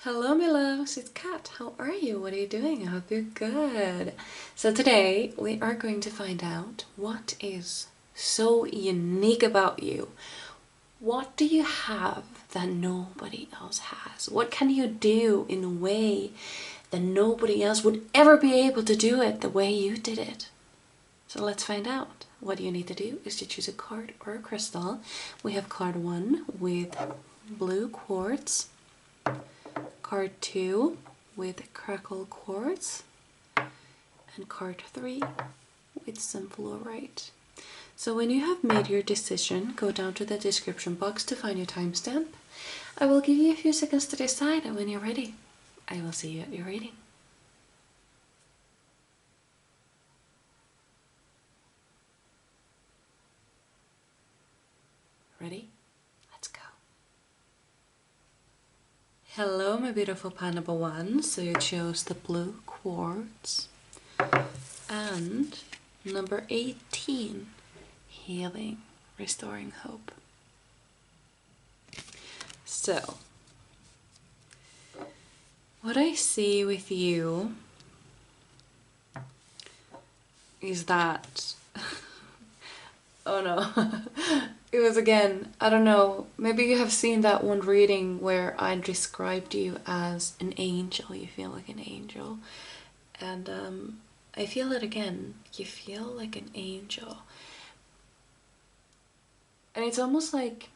Hello my loves, it's Kat. How are you? What are you doing? I hope you're good. So today we are going to find out what is so unique about you. What do you have that nobody else has? What can you do in a way that nobody else would ever be able to do it the way you did it? So let's find out. What you need to do is to choose a card or a crystal. We have card 1 with blue quartz, card 2 with crackle quartz, and card 3 with some fluorite. So when you have made your decision, go down to the description box to find your timestamp. I will give you a few seconds to decide, and when you're ready, I will see you at your reading. Ready? Let's go. Hello my beautiful pie number 1, so you chose the blue quartz, and number 18, healing, restoring hope. So, what I see with you is that, oh no, it was again, I don't know, maybe you have seen that one reading where I described you as an angel. You feel like an angel. And I feel it again. You feel like an angel. And it's almost like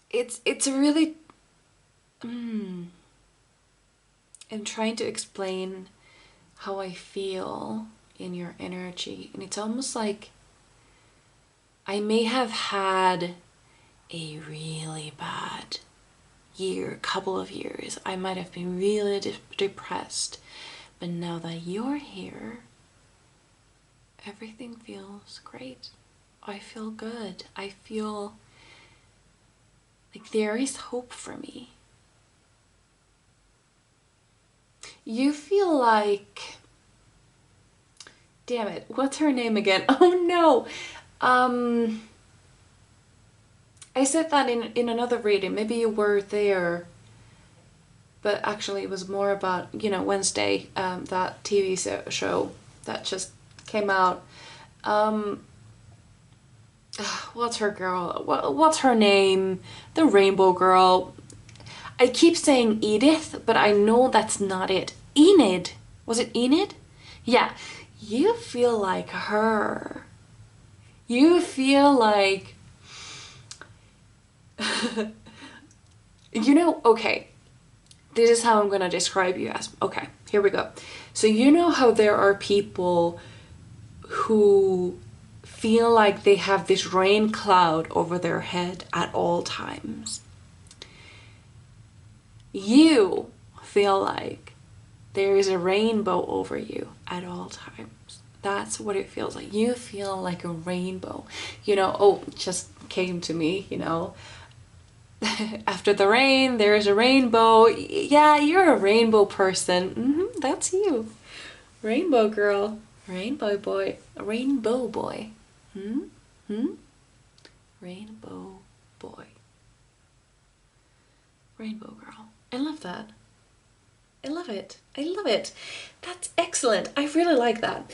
it's a really I'm trying to explain how I feel in your energy, and it's almost like I may have had a really bad year, couple of years. I might have been really depressed, but now that you're here, everything feels great. I feel good. I feel like there is hope for me. You feel like, damn it, what's her name again? Oh no! I said that in another reading, maybe you were there, but actually it was more about, you know, Wednesday, that TV show that just came out. What's her girl? What's her name? The rainbow girl. I keep saying Edith, but I know that's not it. Enid. Was it Enid? Yeah. You feel like her. You feel like, you know, okay, this is how I'm gonna describe you as. Okay, here we go. So you know how there are people who feel like they have this rain cloud over their head at all times? You feel like there is a rainbow over you at all times. That's what it feels like. You feel like a rainbow. You know, oh, just came to me, you know. After the rain, there's a rainbow. Yeah, you're a rainbow person. That's you. Rainbow girl. Rainbow boy. Rainbow boy. Rainbow boy. Rainbow girl. I love that. I love it. I love it. That's excellent. I really like that.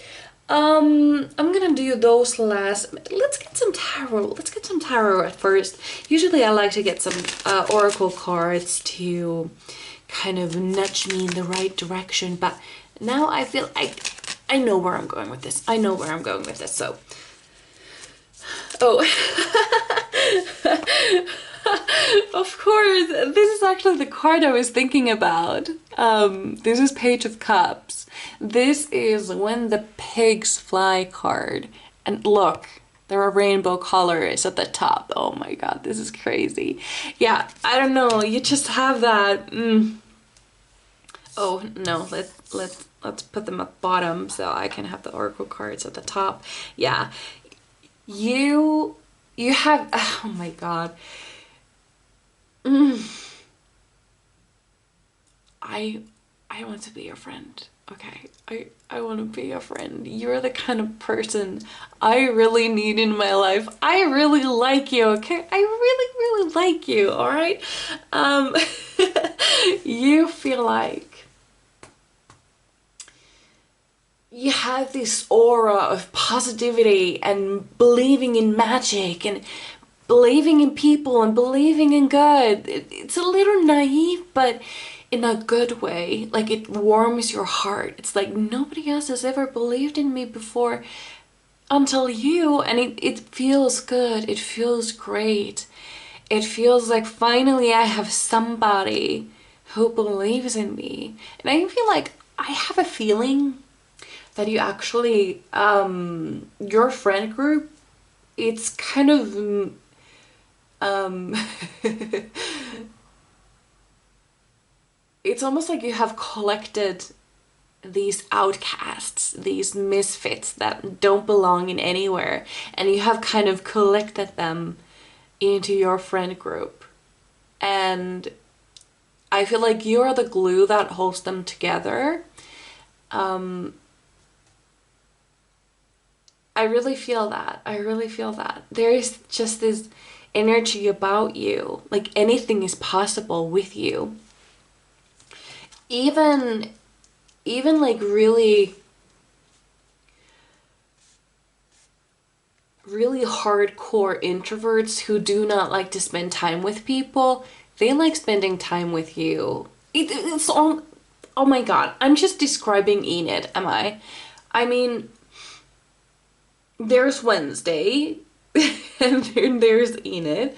I'm gonna do those last. Let's get some tarot. Let's get some tarot at first. Usually I like to get some oracle cards to kind of nudge me in the right direction, but now I feel I know where I'm going with this. I know where I'm going with this, so. Oh. Of course, this is actually the card I was thinking about. This is Page of Cups. This is When the Pigs Fly card. And look, there are rainbow colors at the top. Oh my god, this is crazy. Yeah, I don't know, you just have that. Oh no, let's put them at the bottom so I can have the oracle cards at the top. Yeah, you have, oh my god. I want to be your friend. Okay, I want to be your friend. You're the kind of person I really need in my life. I really like you, okay? I really like you, all right? You feel like you have this aura of positivity and believing in magic and believing in people and believing in good. It's a little naive, but in a good way. Like, it warms your heart. It's like nobody else has ever believed in me before until you, and it feels good. It feels great. It feels like finally I have somebody who believes in me. And I feel like I have a feeling that you actually, your friend group, it's kind of, it's almost like you have collected these outcasts, these misfits that don't belong in anywhere, and you have kind of collected them into your friend group. And I feel like you're the glue that holds them together. I really feel that. I really feel that. There is just this energy about you. Like, anything is possible with you. Even like really hardcore introverts who do not like to spend time with people, they like spending time with you. It's all, oh my god, I'm just describing Enid, am I? I mean, there's Wednesday, and then there's Enid,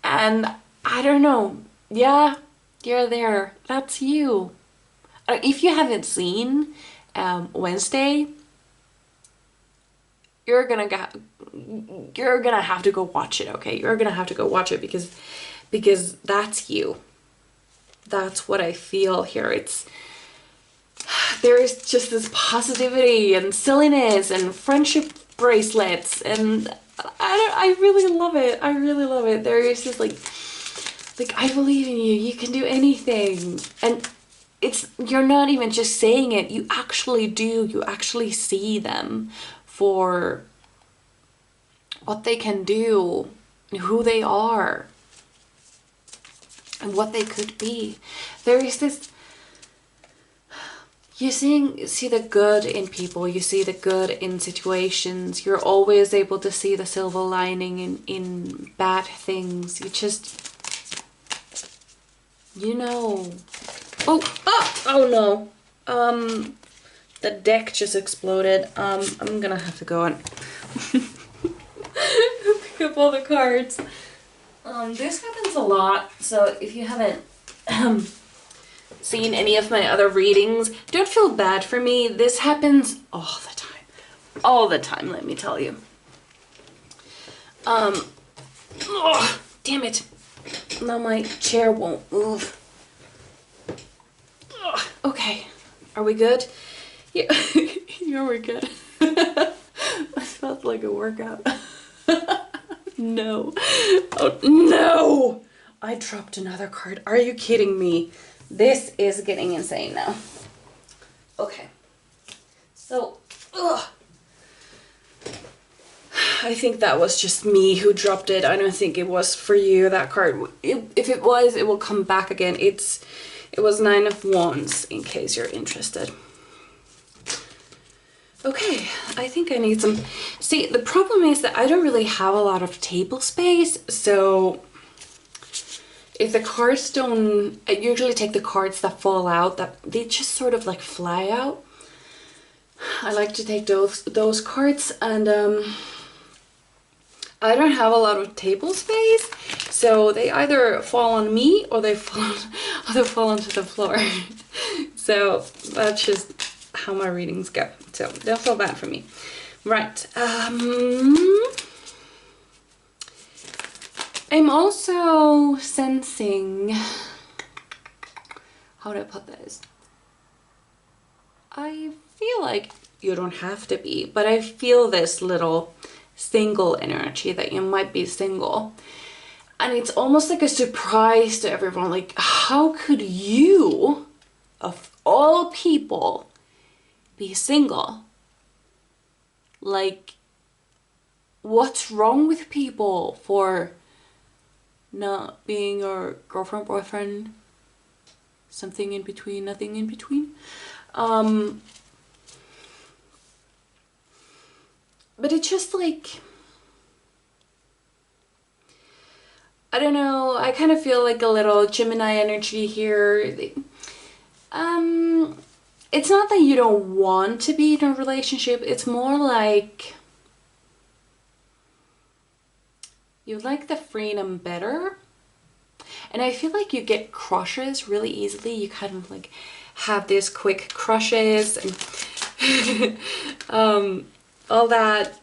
and I don't know, yeah, you're there, that's you. If you haven't seen Wednesday, you're gonna have to go watch it, okay? You're gonna have to go watch it because that's you. That's what I feel here. There is just this positivity and silliness and friendship bracelets, and I really love it. I really love it. There is this like I believe in you. You can do anything, and you're not even just saying it. You actually do. You actually see them for what they can do, who they are, and what they could be. There is this, you see the good in people, you see the good in situations, you're always able to see the silver lining in bad things. You just, you know. Oh no. The deck just exploded. I'm gonna have to go and pick up all the cards. This happens a lot, so if you haven't seen any of my other readings, don't feel bad for me. This happens all the time. All the time, let me tell you. Oh, damn it. Now my chair won't move. Okay, are we good? Yeah, yeah, we're good. That felt like a workout. No. Oh, no! I dropped another card. Are you kidding me? This is getting insane now. Okay. So, I think that was just me who dropped it. I don't think it was for you, that card. If it was, it will come back again. It was 9 of Wands, in case you're interested. Okay, I think I need some... See, the problem is that I don't really have a lot of table space, so if the cards don't... I usually take the cards that fall out, that they just sort of like fly out. I like to take those cards, and I don't have a lot of table space, so they either fall on me or they fall onto the floor. So that's just how my readings go. So don't feel bad for me. Right. I'm also sensing, how do I put this? I feel like you don't have to be, but I feel this little single energy that you might be single. And it's almost like a surprise to everyone. Like, how could you, of all people, be single? Like, what's wrong with people for not being your girlfriend, boyfriend, something in between, nothing in between. But it's just like, I don't know, I kind of feel like a little Gemini energy here. It's not that you don't want to be in a relationship, it's more like you like the freedom better. And I feel like you get crushes really easily. You kind of like have these quick crushes and all that.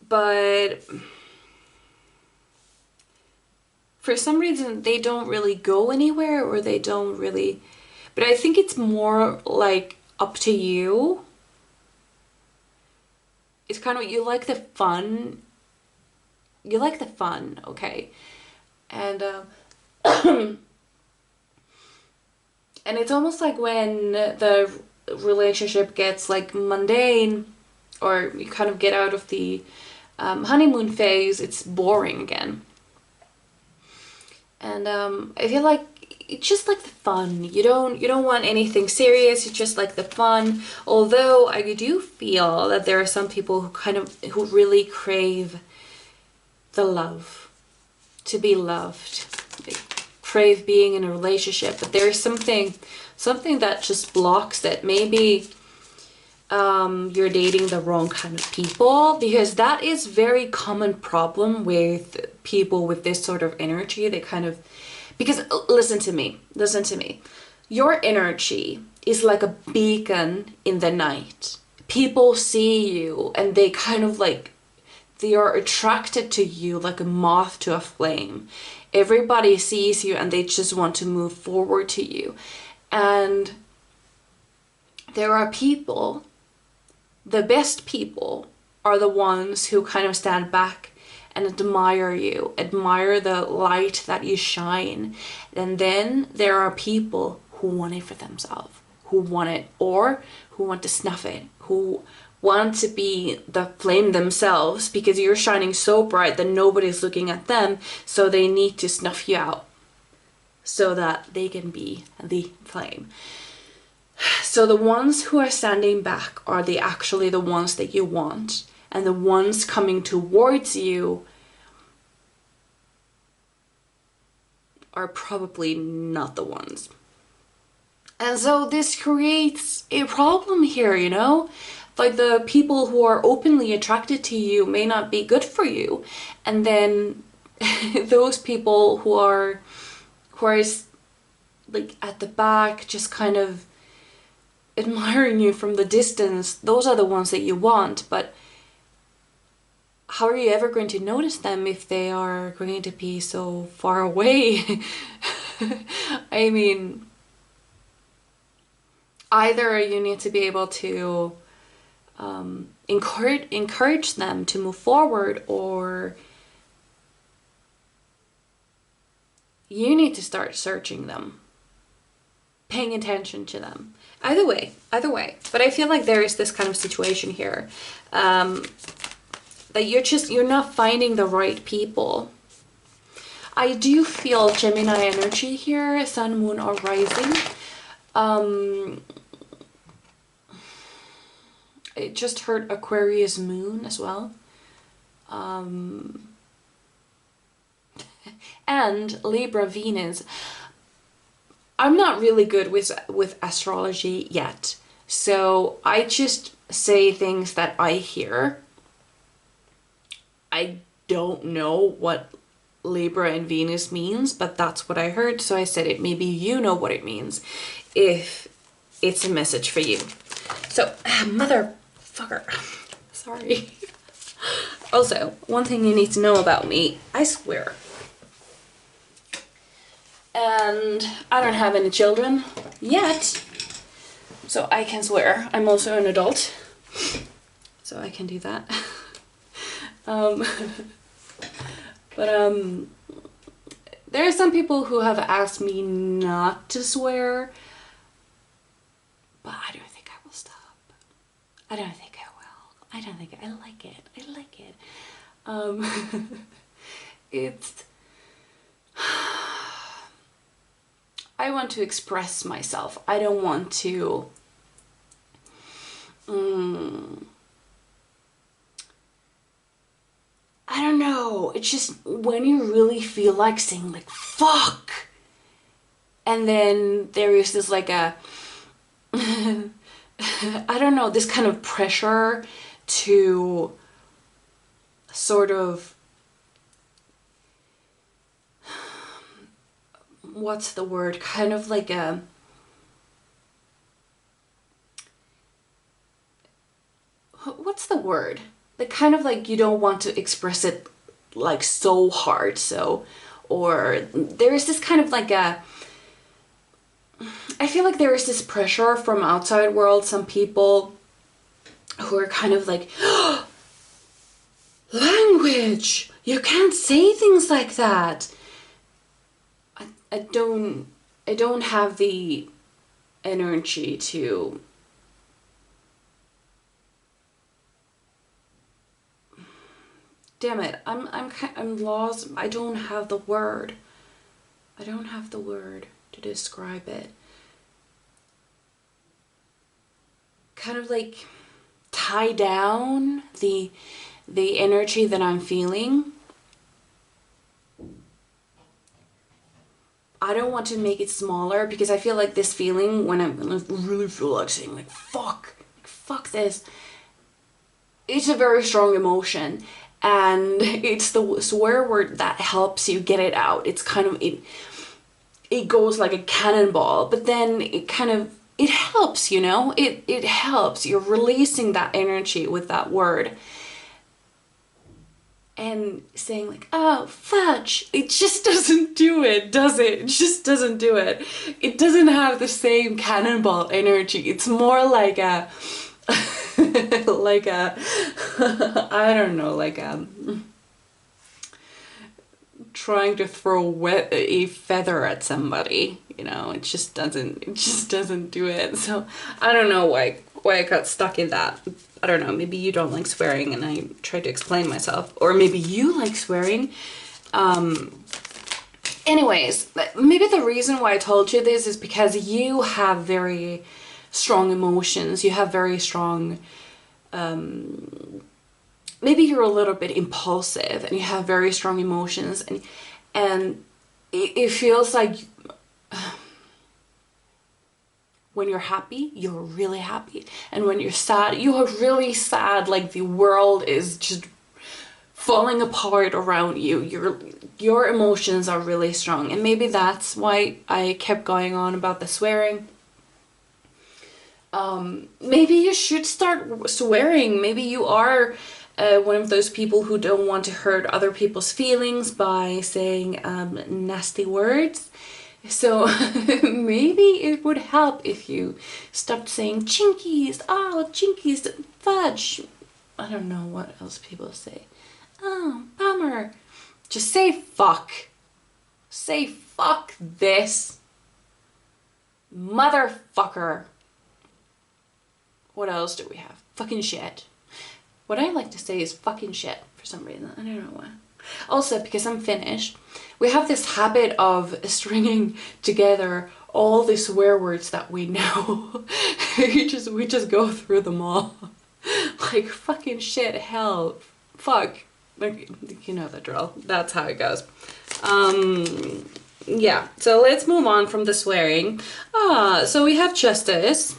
But for some reason they don't really go anywhere, or they don't really, but I think it's more like up to you. It's kind of, you like the fun. You like the fun, okay? And and it's almost like when the relationship gets like mundane, or you kind of get out of the honeymoon phase, it's boring again. And I feel like it's just like the fun. You don't want anything serious. You just like the fun. Although I do feel that there are some people who really crave the love, to be loved. They crave being in a relationship, but there is something that just blocks it. Maybe you're dating the wrong kind of people, because that is very common problem with people with this sort of energy. They kind of, because listen to me, your energy is like a beacon in the night. People see you and they kind of like, they are attracted to you like a moth to a flame. Everybody sees you and they just want to move forward to you. And there are people, the best people are the ones who kind of stand back and admire you, admire the light that you shine. And then there are people who want it for themselves, who want it, or who want to snuff it, who want to be the flame themselves, because you're shining so bright that nobody's looking at them, so they need to snuff you out so that they can be the flame. So the ones who are standing back are actually the ones that you want, and the ones coming towards you are probably not the ones. And so this creates a problem here, you know? Like the people who are openly attracted to you may not be good for you. And then those people who are like at the back, just kind of admiring you from the distance, those are the ones that you want. But how are you ever going to notice them if they are going to be so far away? I mean, either you need to be able to encourage them to move forward, or you need to start searching them, paying attention to them. Either way. But I feel like there is this kind of situation here, that you're not finding the right people. I do feel Gemini energy here, sun, moon, or rising. I just heard Aquarius moon as well. And Libra Venus. I'm not really good with astrology yet, so I just say things that I hear. I don't know what Libra and Venus means, but that's what I heard, so I said it. Maybe you know what it means, if it's a message for you. So, motherfucker, sorry. Also, one thing you need to know about me, I swear. And I don't have any children yet, so I can swear. I'm also an adult, so I can do that. But there are some people who have asked me not to swear, but I don't think I will stop. I don't think I will. I don't think I like it. I like it. it's, I want to express myself. I don't want to, I don't know. It's just when you really feel like saying like, fuck. And then there is this like a, I don't know, this kind of pressure to sort of, what's the word? Kind of like a, what's the word? Like kind of like you don't want to express it like so hard, so, or there is this kind of like a, I feel like there is this pressure from outside world, some people who are kind of like, oh, language, you can't say things like that. I don't have the energy to, damn it, I'm lost. I don't have the word. I don't have the word to describe it. Kind of like tie down the energy that I'm feeling. I don't want to make it smaller because I feel like this feeling when I really feel like saying like fuck this, it's a very strong emotion, and it's the swear word that helps you get it out. It's kind of, it goes like a cannonball, but then it kind of, it helps, you know, it helps. You're releasing that energy with that word. And saying like, oh, fudge, it just doesn't do it, does it? It just doesn't do it. It doesn't have the same cannonball energy. It's more like a, like a, I don't know, like a, trying to throw a feather at somebody, you know, it just doesn't do it. So I don't know why I got stuck in that. I don't know, maybe you don't like swearing and I tried to explain myself, or maybe you like swearing. Anyways, maybe the reason why I told you this is because you have very strong emotions. You have very strong, maybe you're a little bit impulsive and you have very strong emotions, and it feels like when you're happy, you're really happy. And when you're sad, you are really sad, like the world is just falling apart around you. Your emotions are really strong. And maybe that's why I kept going on about the swearing. Maybe you should start swearing. Maybe you are one of those people who don't want to hurt other people's feelings by saying nasty words. So maybe it would help if you stopped saying chinkies, oh, chinkies, fudge. I don't know what else people say. Oh, bummer. Just say fuck. Say fuck this. Motherfucker. What else do we have? Fucking shit. What I like to say is fucking shit for some reason. I don't know why. Also, because I'm Finnish, we have this habit of stringing together all the swear words that we know. we just go through them all. Like fucking shit, hell, fuck. Like, you know the drill. That's how it goes. Yeah, so let's move on from the swearing. So we have justice.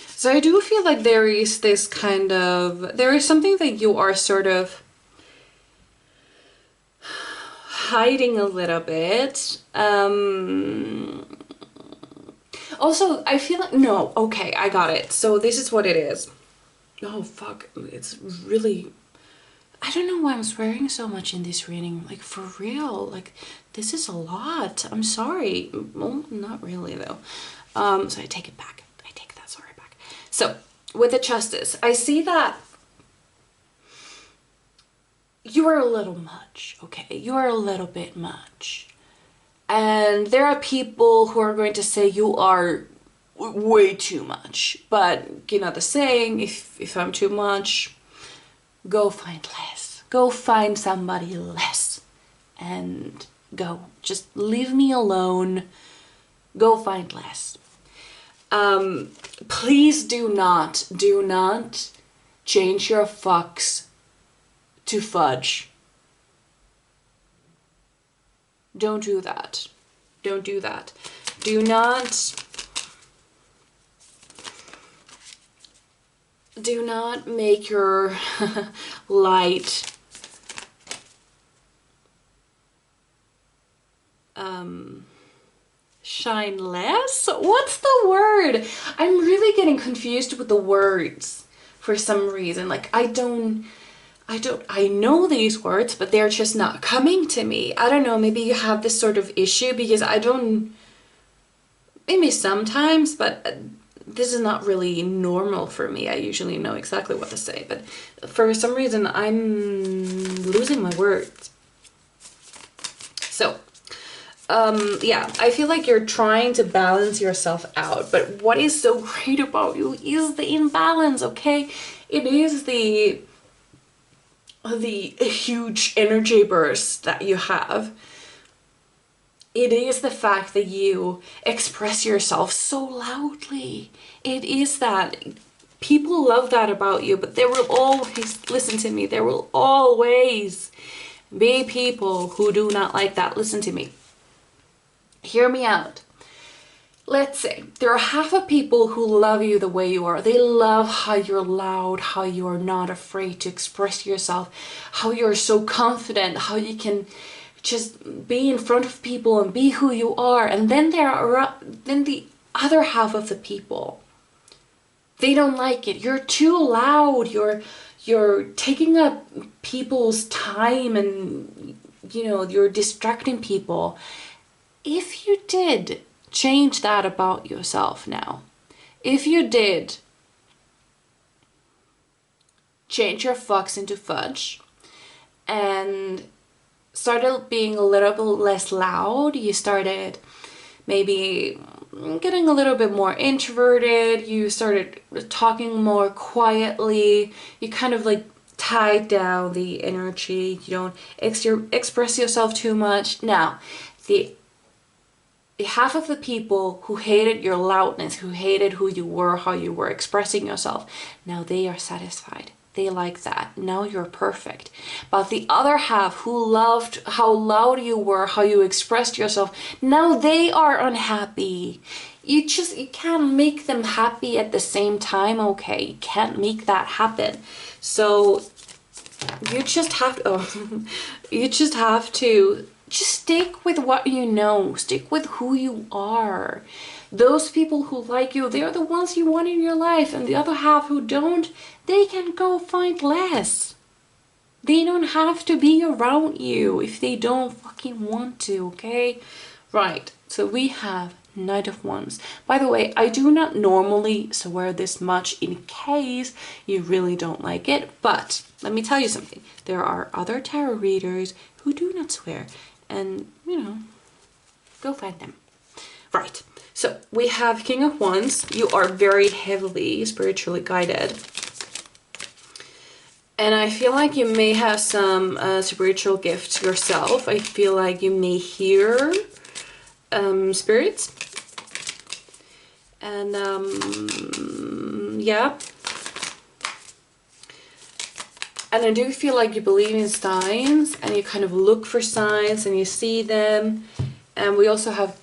So I do feel like there is this kind of, there is something that you are sort of hiding a little bit. Also, I feel like, no, okay, I got it. So this is what it is. Oh, fuck, it's really, I don't know why I'm swearing so much in this reading. Like, for real, like, this is a lot. I'm sorry. Well, not really, though. So I take it back. I take that sorry back. So, with the justice, I see that you are a little much, okay? You are a little bit much. And there are people who are going to say you are way too much. But, you know, the saying, if I'm too much, go find less. go find somebody less and go. Just leave me alone. Go find less. Please do not change your fucks to fudge. Don't do that. Don't do that. Do not make your light shine less? What's the word? I'm really getting confused with the words for some reason. Like I know these words, but they're just not coming to me. I don't know, maybe you have this sort of issue because maybe sometimes, but this is not really normal for me. I usually know exactly what to say, but for some reason I'm losing my words. So, yeah, I feel like you're trying to balance yourself out, but what is so great about you is the imbalance, okay? It is the huge energy burst that you have. It is the fact that you express yourself so loudly. It is that. People love that about you, but there will always, listen to me, there will always be people who do not like that. Listen to me. Hear me out. Let's say there are half of people who love you the way you are. They love how you're loud, how you're not afraid to express yourself, how you're so confident, how you can just be in front of people and be who you are. And then then the other half of the people, they don't like it. You're too loud. You're taking up people's time and, you know, you're distracting people. If you did change that about yourself now, if you did change your fucks into fudge and started being a little bit less loud, you started maybe getting a little bit more introverted, you started talking more quietly, you kind of like tied down the energy, you don't express yourself too much. Now, the half of the people who hated your loudness, who hated who you were, how you were expressing yourself, now they are satisfied. They like that. Now you're perfect. But the other half who loved how loud you were, how you expressed yourself, now they are unhappy. You can't make them happy at the same time, okay? You can't make that happen. So you just have to just stick with what you know. Stick with who you are. Those people who like you, they're the ones you want in your life. And the other half who don't, they can go find less. They don't have to be around you if they don't fucking want to, okay? Right, so we have Knight of Wands. By the way, I do not normally swear this much in case you really don't like it, but let me tell you something. There are other tarot readers who do not swear, and, you know, go find them. Right, so we have King of Wands. You are very heavily spiritually guided. And I feel like you may have some spiritual gifts yourself. I feel like you may hear spirits. And yeah. And I do feel like you believe in signs and you kind of look for signs and you see them. And we also have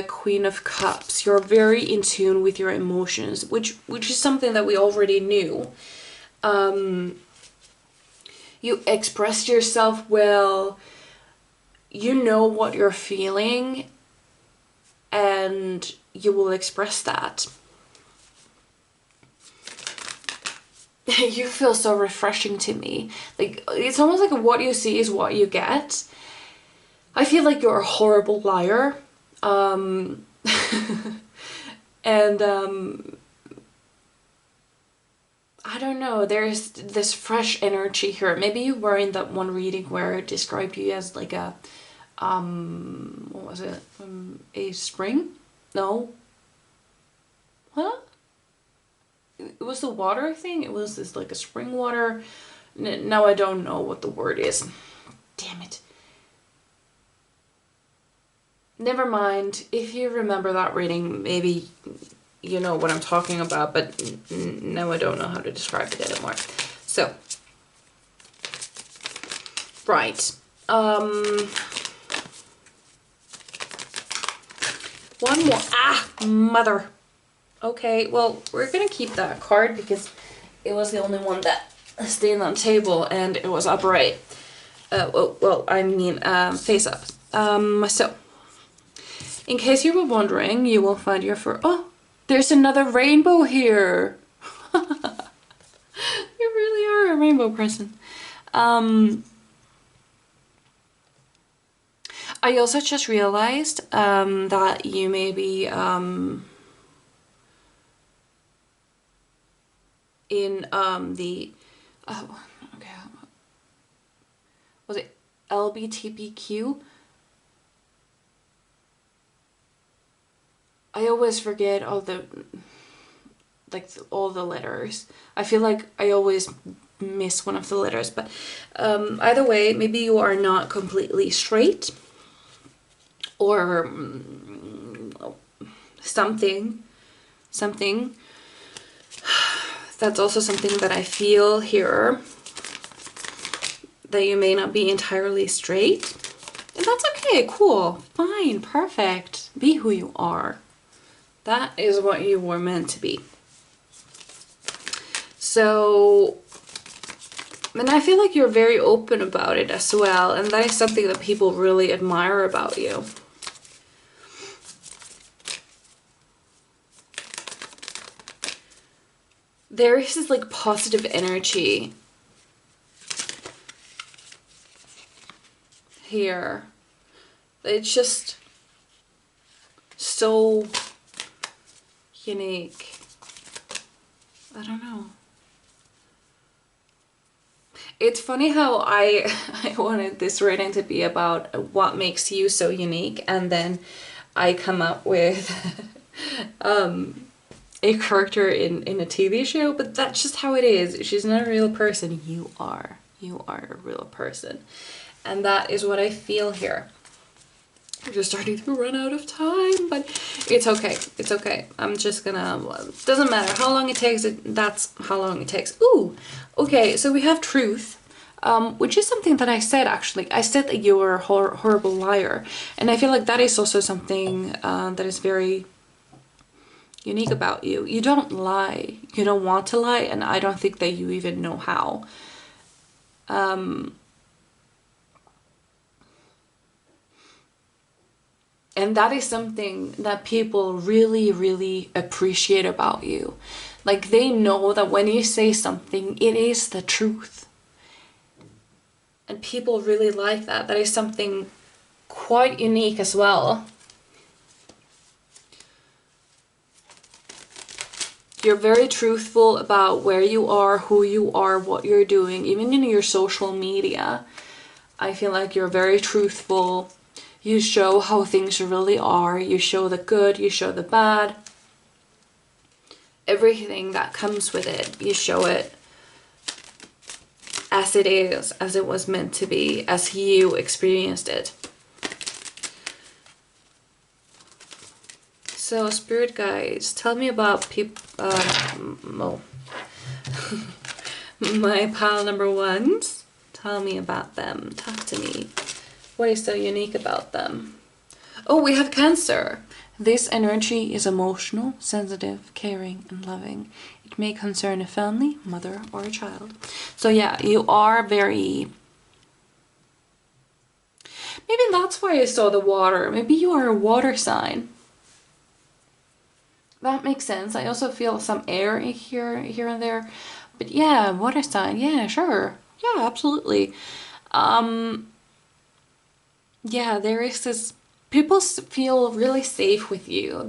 Queen of Cups. You're very in tune with your emotions, which is something that we already knew. You express yourself well, you know what you're feeling, and you will express that. You feel so refreshing to me. Like, it's almost like what you see is what you get. I feel like you're a horrible liar. I don't know, there's this fresh energy here. Maybe you were in that one reading where it described you as like a, what was it? A spring? No? Huh? It was the water thing? It was this like a spring water. Now I don't know what the word is. Damn it. Never mind. If you remember that reading, maybe you know what I'm talking about, but now I don't know how to describe it anymore. So, right. One more. Ah, mother. Okay, well, we're gonna keep that card because it was the only one that stayed on the table and it was upright. Well, I mean, face up. So, in case you were wondering, you will find your oh, there's another rainbow here. You really are a rainbow person. I also just realized that you may be in the okay, was it LGBTQ? I always forget all the all the letters. I feel like I always miss one of the letters, but either way, maybe you are not completely straight or something. That's also something that I feel here, that you may not be entirely straight. And that's okay, cool, fine, perfect. Be who you are. That is what you were meant to be. So, and I feel like you're very open about it as well, and that is something that people really admire about you. There is this like positive energy here. It's just so unique. I don't know. It's funny how I wanted this reading to be about what makes you so unique, and then I come up with a character in a TV show, but that's just how it is. She's not a real person. You are a real person. And that is what I feel here. We're just starting to run out of time, but it's okay. It's okay. I'm just gonna, doesn't matter how long it takes, that's how long it takes. Ooh, okay, so we have truth, which is something that I said actually. I said that you were a horrible liar. And I feel like that is also something that is very unique about you. You don't lie. You don't want to lie, and I don't think that you even know how. And that is something that people really, really appreciate about you. Like, they know that when you say something, it is the truth. And people really like that. That is something quite unique as well. You're very truthful about where you are, who you are, what you're doing, even in your social media. I feel like you're very truthful. You show how things really are. You show the good, you show the bad. Everything that comes with it, you show it as it is, as it was meant to be, as you experienced it. So, spirit guides, tell me about my pile number ones. Tell me about them. Talk to me. What is so unique about them? Oh, we have Cancer. This energy is emotional, sensitive, caring, and loving. It may concern a family, mother, or a child. So yeah, you are very... Maybe that's why I saw the water. Maybe you are a water sign. That makes sense. I also feel some air here and there. But yeah, water sign. Yeah, sure. Yeah, absolutely. Yeah, there is this... People feel really safe with you.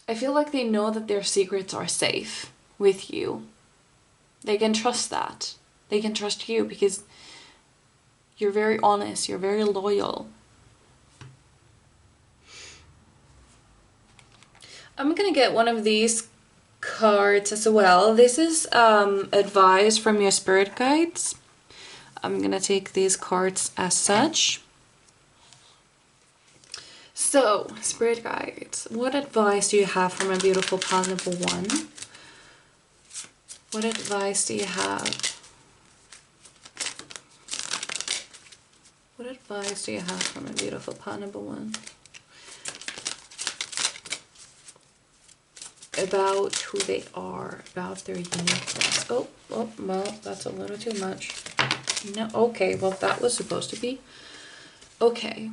I feel like they know that their secrets are safe with you. They can trust that. They can trust you because you're very honest. You're very loyal. I'm gonna get one of these cards as well. This is advice from your spirit guides. I'm gonna take these cards as such. So, spirit guides, what advice do you have from a beautiful pile number one? What advice do you have? What advice do you have from a beautiful pile number one? About who they are, about their uniqueness. Oh, well, that's a little too much. No, okay, well, that was supposed to be. Okay.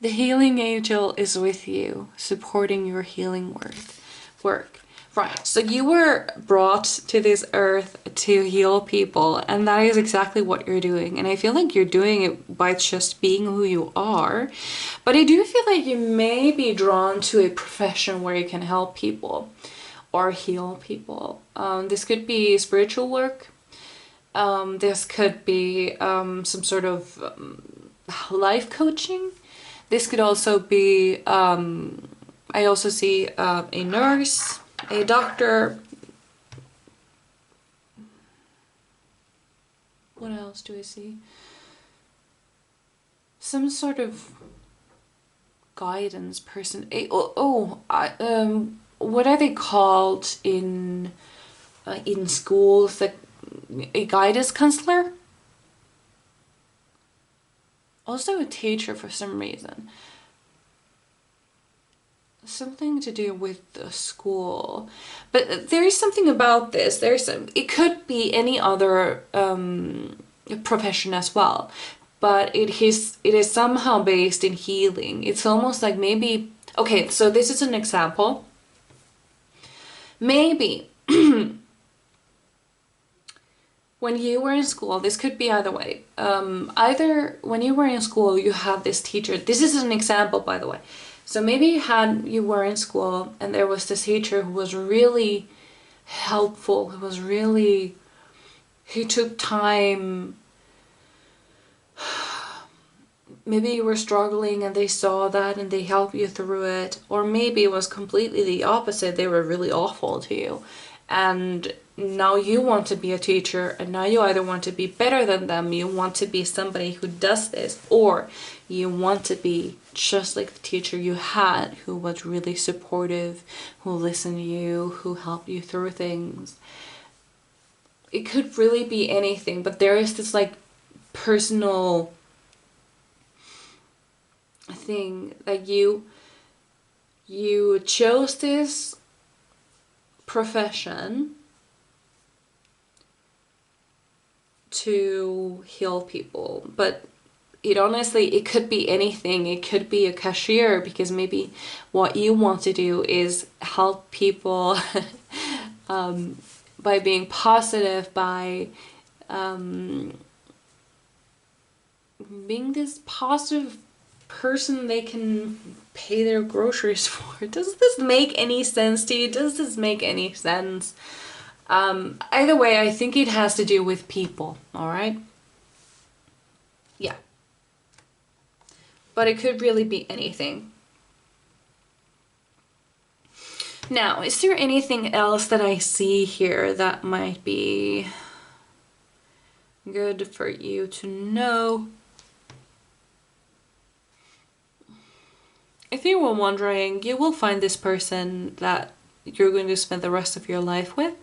The healing angel is with you, supporting your healing work. Right, so you were brought to this earth to heal people, and that is exactly what you're doing. And I feel like you're doing it by just being who you are. But I do feel like you may be drawn to a profession where you can help people or heal people. This could be spiritual work. This could be some sort of life coaching. This could also be, I also see a nurse, a doctor. What else do I see? Some sort of guidance person. What are they called in schools? Like a guidance counselor? Also a teacher for some reason. Something to do with the school. But there is something about this. It could be any other profession as well. But it is somehow based in healing. It's almost like maybe... Okay, so this is an example. Maybe... When you were in school, this could be either way. Either when you were in school, you had this teacher. This is an example, by the way. So maybe you were in school and there was this teacher who was really helpful. He took time. Maybe you were struggling and they saw that and they helped you through it. Or maybe it was completely the opposite. They were really awful to you. And now you want to be a teacher, and now you either want to be better than them, you want to be somebody who does this, or you want to be just like the teacher you had, who was really supportive, who listened to you, who helped you through things. It could really be anything, but there is this like personal thing that you chose this profession to heal people, but it could be anything. It could be a cashier, because maybe what you want to do is help people by being positive, by being this positive person they can pay their groceries for. Does this make any sense to you? Does this make any sense? Either way, I think it has to do with people, all right? Yeah. But it could really be anything. Now, is there anything else that I see here that might be good for you to know? If you were wondering, you will find this person that you're going to spend the rest of your life with.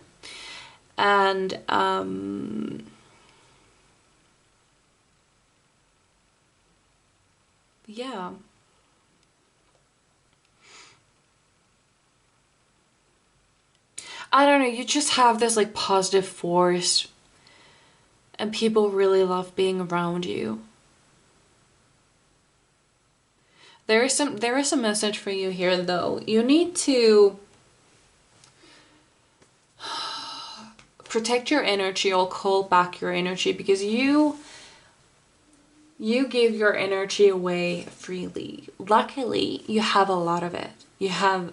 And yeah. I don't know, you just have this like positive force, and people really love being around you. There is a message for you here though. You need to protect your energy or call back your energy, because you give your energy away freely. Luckily, you have a lot of it. You have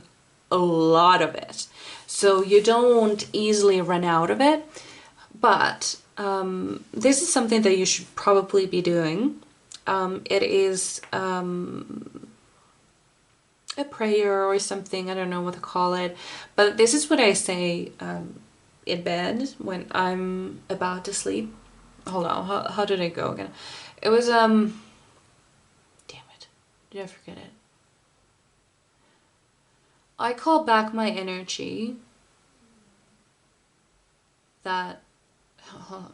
a lot of it. So you don't easily run out of it. But this is something that you should probably be doing. It is a prayer or something. I don't know what to call it, but this is what I say in bed when I'm about to sleep. Hold on, how did it go again? It was damn it, did I forget it? I call back my energy that, oh,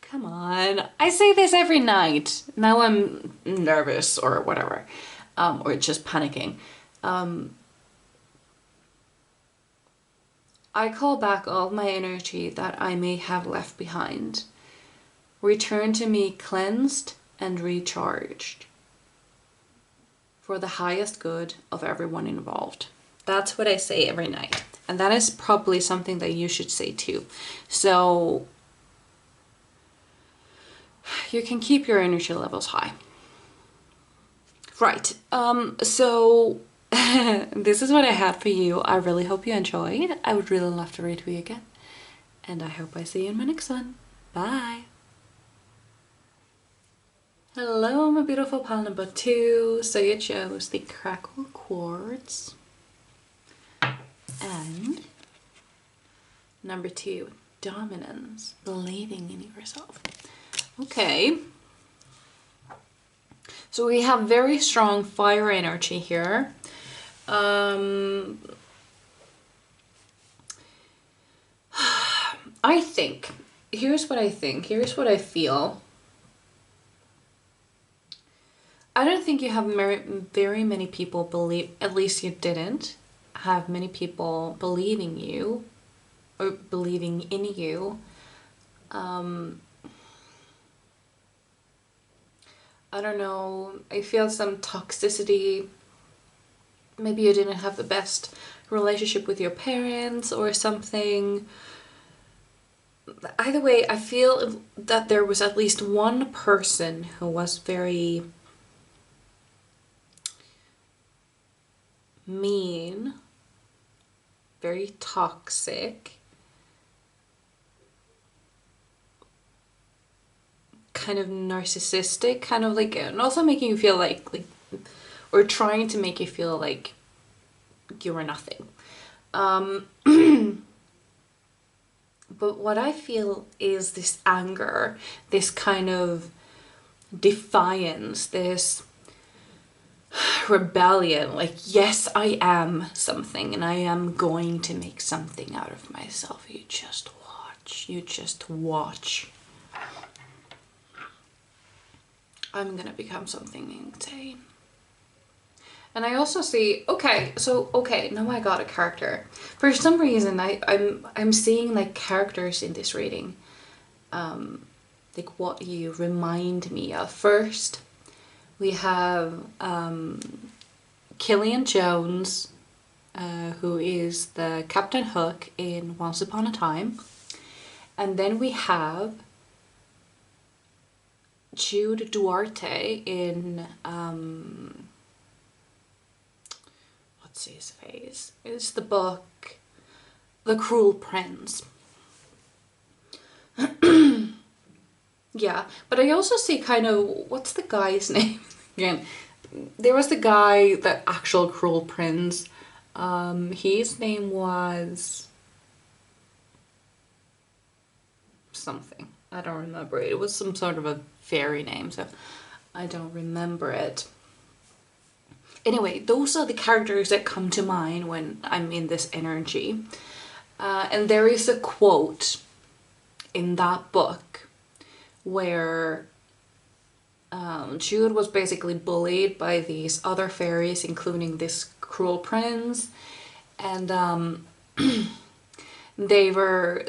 come on, I say this every night. Now I'm nervous or whatever, or just panicking. I call back all my energy that I may have left behind. Return to me cleansed and recharged for the highest good of everyone involved. That's what I say every night. And that is probably something that you should say too. So you can keep your energy levels high. Right. So this is what I had for you. I really hope you enjoyed. I would really love to read to you again. And I hope I see you in my next one. Bye. Hello, my beautiful pile number 2. So you chose the Crackle Quartz. And number 2, Dominance, believing in yourself. Okay. So we have very strong fire energy here. I think, here's what I think, here's what I feel. I don't think you have very many people believe, at least you didn't have many people believing you or believing in you. I don't know, I feel some toxicity. Maybe you didn't have the best relationship with your parents or something. Either way, I feel that there was at least one person who was very mean, very toxic, kind of narcissistic, kind of like, and also making you feel like or trying to make you feel like you were nothing. But what I feel is this anger, this kind of defiance, this rebellion, like, yes, I am something and I am going to make something out of myself. You just watch. I'm gonna become something insane. And I also see, okay, now I got a character. For some reason, I'm seeing like characters in this reading, like what you remind me of. First, we have Killian Jones, who is the Captain Hook in Once Upon a Time. And then we have Jude Duarte in what's his face? It's the book The Cruel Prince. Yeah, but I also see kind of, what's the guy's name again? There was the guy, the actual Cruel Prince. His name was something. I don't remember it. It was some sort of a fairy name, so I don't remember it. Anyway, those are the characters that come to mind when I'm in this energy. And there is a quote in that book where Jude was basically bullied by these other fairies, including this Cruel Prince. And they were,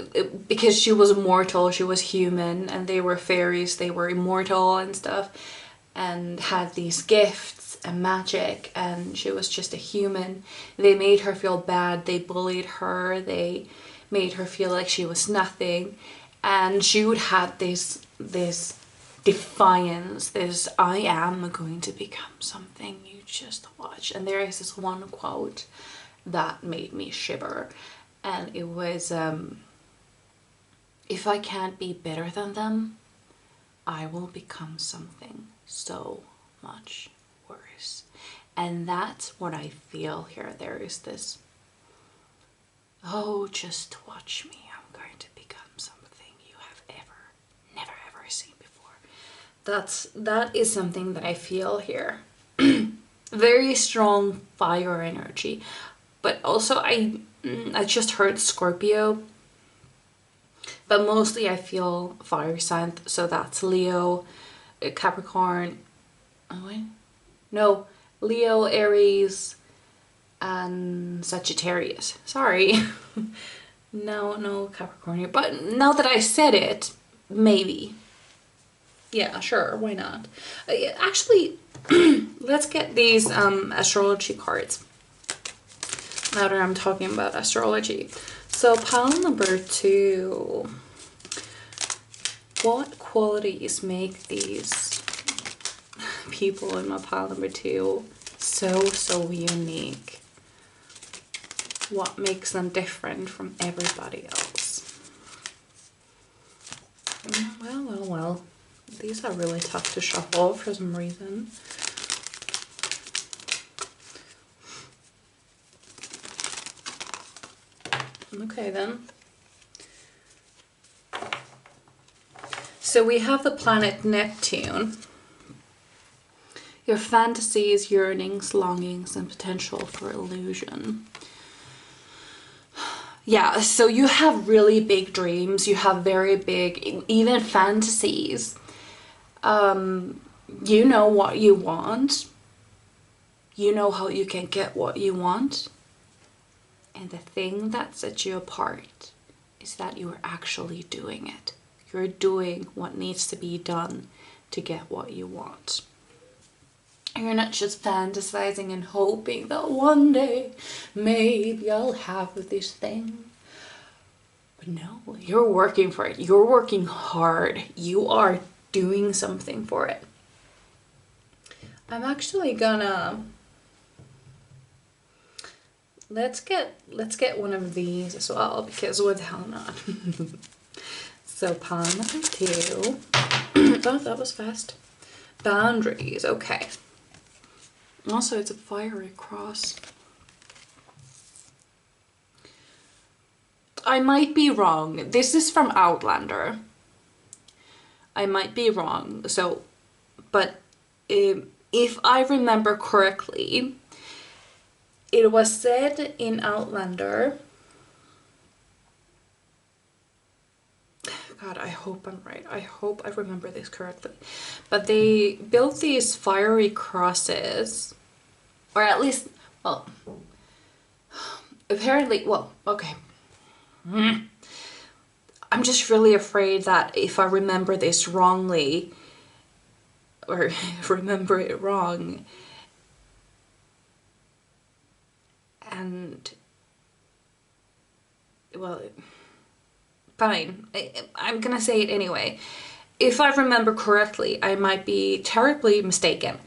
because she was mortal, she was human, and they were fairies, they were immortal and stuff, and had these gifts and magic, and she was just a human. They made her feel bad, they bullied her, they made her feel like she was nothing. And Jude had this defiance, this, I am going to become something, you just watch. And there is this one quote that made me shiver, and it was, if I can't be better than them, I will become something so much worse. And that's what I feel here. There is this, oh, just watch me. I'm going to become something you have never ever seen before. That is something that I feel here. Very strong fire energy. But also I just heard Scorpio. But mostly I feel fire sign. So that's Leo, Capricorn. Oh wait. No. Leo, Aries, and Sagittarius. Sorry. No Capricorn here. But now that I said it, maybe. Yeah, sure, why not? Actually, let's get these astrology cards. Now that I'm talking about astrology. So pile number 2. What qualities make these people in my pile number 2 so unique? What makes them different from everybody else? Well. These are really tough to shuffle for some reason. Okay then. So we have the planet Neptune. Your fantasies, yearnings, longings, and potential for illusion. Yeah, so you have really big dreams. You have very big, even fantasies. You know what you want. You know how you can get what you want. And the thing that sets you apart is that you are actually doing it. You're doing what needs to be done to get what you want. You're not just fantasizing and hoping that one day maybe I'll have this thing. But no, you're working for it. You're working hard. You are doing something for it. I'm actually gonna let's get one of these as well, because what the hell not. So pile number 2. Oh, that was fast. Boundaries, okay. Also, it's a fiery cross. I might be wrong. This is from Outlander. I might be wrong. So, but if I remember correctly, it was said in Outlander. God, I hope I'm right. I hope I remember this correctly. But they built these fiery crosses, or at least, well, apparently, well, okay. I'm just really afraid that if I remember this wrongly, or remember it wrong, and, well, fine, I'm gonna say it anyway. If I remember correctly, I might be terribly mistaken,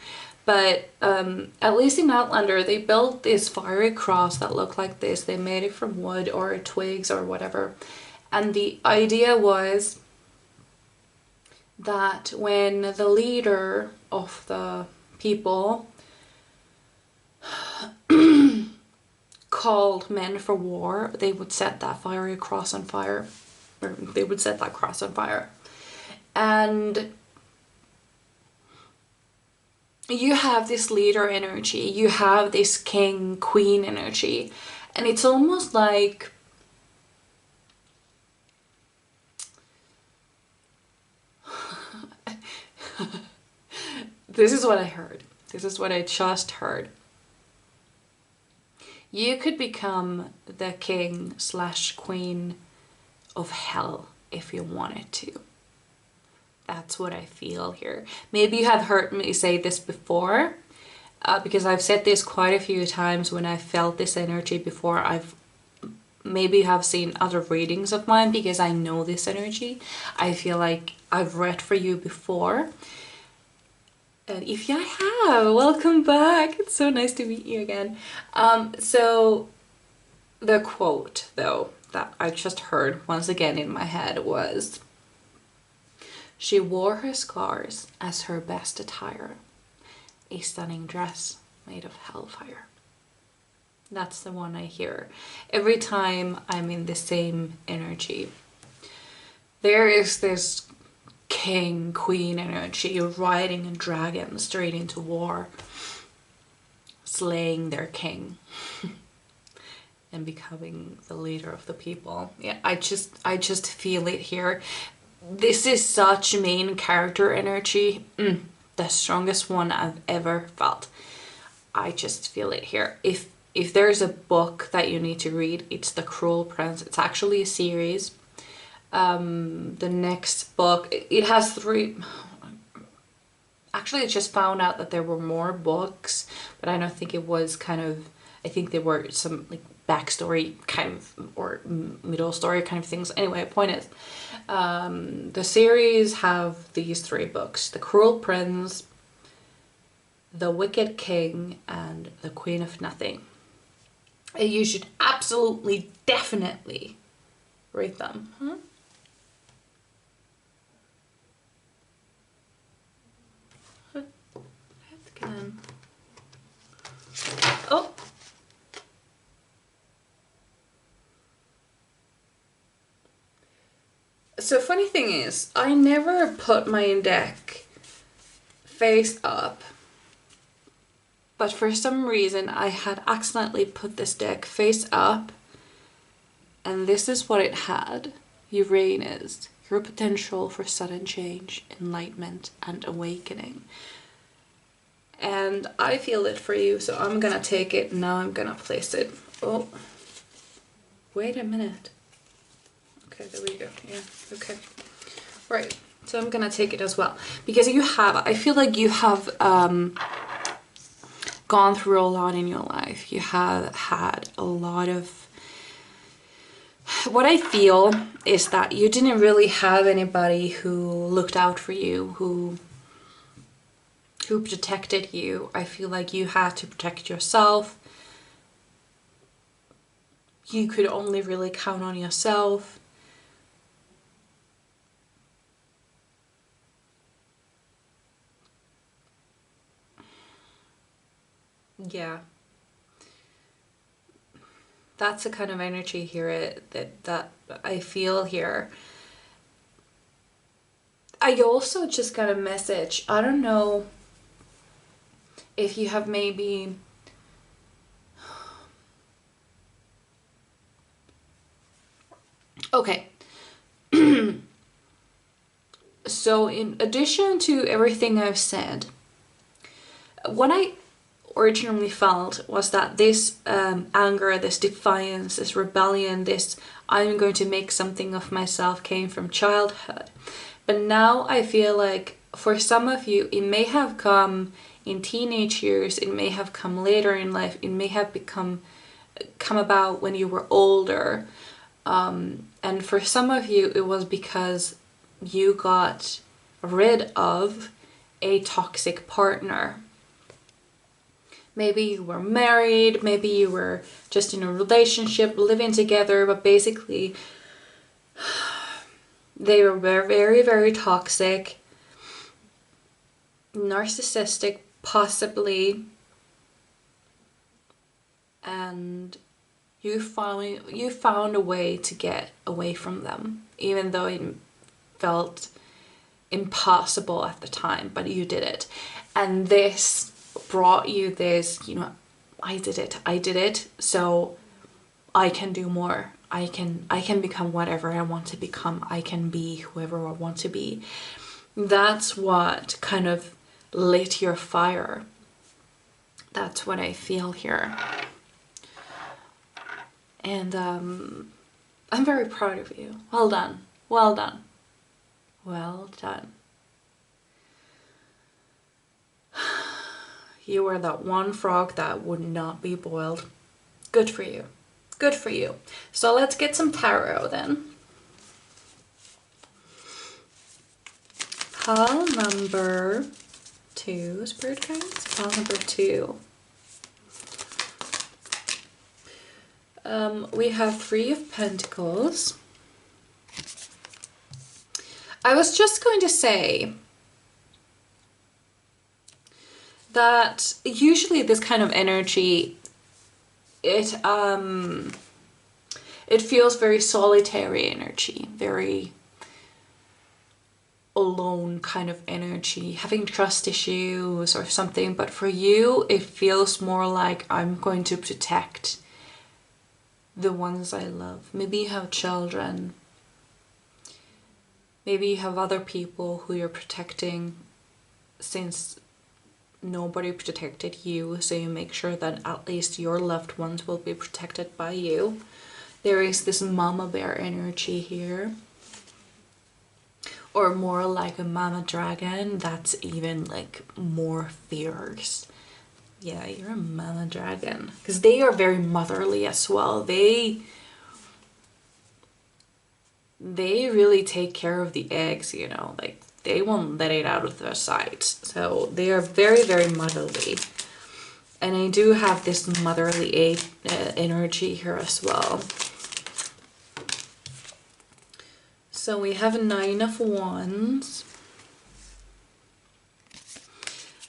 but at least in Outlander, they built this fiery cross that looked like this. They made it from wood or twigs or whatever. And the idea was that when the leader of the people called men for war, they would set that fiery cross on fire. Or they would set that cross on fire. And you have this leader energy, you have this king, queen energy, and it's almost like this is what I heard. This is what I just heard. You could become the king / queen of hell if you wanted to. That's what I feel here. Maybe you have heard me say this before, because I've said this quite a few times when I felt this energy before. I've maybe have seen other readings of mine because I know this energy. I feel like I've read for you before. And if you have, welcome back. It's so nice to meet you again. So the quote though that I just heard once again in my head was, "She wore her scars as her best attire, a stunning dress made of hellfire. That's the one I hear every time I'm in the same energy. There is this king, queen energy riding a dragon straight into war, slaying their king and becoming the leader of the people. Yeah, I just feel it here. This is such main character energy. The strongest one I've ever felt. I just feel it here. If there's a book that you need to read, it's The Cruel Prince. It's actually a series. The next book, it has 3. Actually, I just found out that there were more books, but I don't think it was kind of, I think there were some like backstory kind of, or middle story kind of things. Anyway, point is, the series have these 3 books: The Cruel Prince, The Wicked King, and The Queen of Nothing. You should absolutely, definitely read them. Oh. So funny thing is, I never put my deck face up. But for some reason, I had accidentally put this deck face up, and this is what it had. Uranus, your potential for sudden change, enlightenment, and awakening. And I feel it for you, so I'm gonna take it. Now I'm gonna place it. Oh, wait a minute. Okay, there we go. Yeah, okay. Right, so I'm gonna take it as well. Because I feel like you have, gone through a lot in your life. You have had a lot of, what I feel is that you didn't really have anybody who looked out for you, who protected you. I feel like you had to protect yourself. You could only really count on yourself. Yeah, that's the kind of energy here that I feel here. I also just got a message. I don't know if you have maybe okay. So in addition to everything I've said, what I originally felt was that this anger, this defiance, this rebellion, this I'm going to make something of myself came from childhood. But now I feel like for some of you, it may have come in teenage years, it may have come later in life, it may have come about when you were older. And for some of you, it was because you got rid of a toxic partner. Maybe you were married, maybe you were just in a relationship, living together, but basically they were very, very toxic, narcissistic, possibly, and you found a way to get away from them, even though it felt impossible at the time, but you did it. And this brought you this, I did it, so I can do more. I can become whatever I want to become. I can be whoever I want to be. That's what kind of lit your fire. That's what I feel here. And I'm very proud of you. Well done. Well done. Well done. You were that one frog that would not be boiled. Good for you. Good for you. So let's get some tarot then. Pile number 2, Spirit Guides. Pile number 2. We have 3 of Pentacles. I was just going to say that usually this kind of energy, it feels very solitary energy, very alone kind of energy, having trust issues or something. But for you, it feels more like I'm going to protect the ones I love. Maybe you have children. Maybe you have other people who you're protecting since nobody protected you, so you make sure that at least your loved ones will be protected by you. There is this mama bear energy here. Or more like a mama dragon that's even like more fierce. Yeah, you're a mama dragon. Because they are very motherly as well. They really take care of the eggs, you know, like they won't let it out of their sight. So they are very, very motherly. And I do have this motherly energy here as well. So we have a 9 of Wands.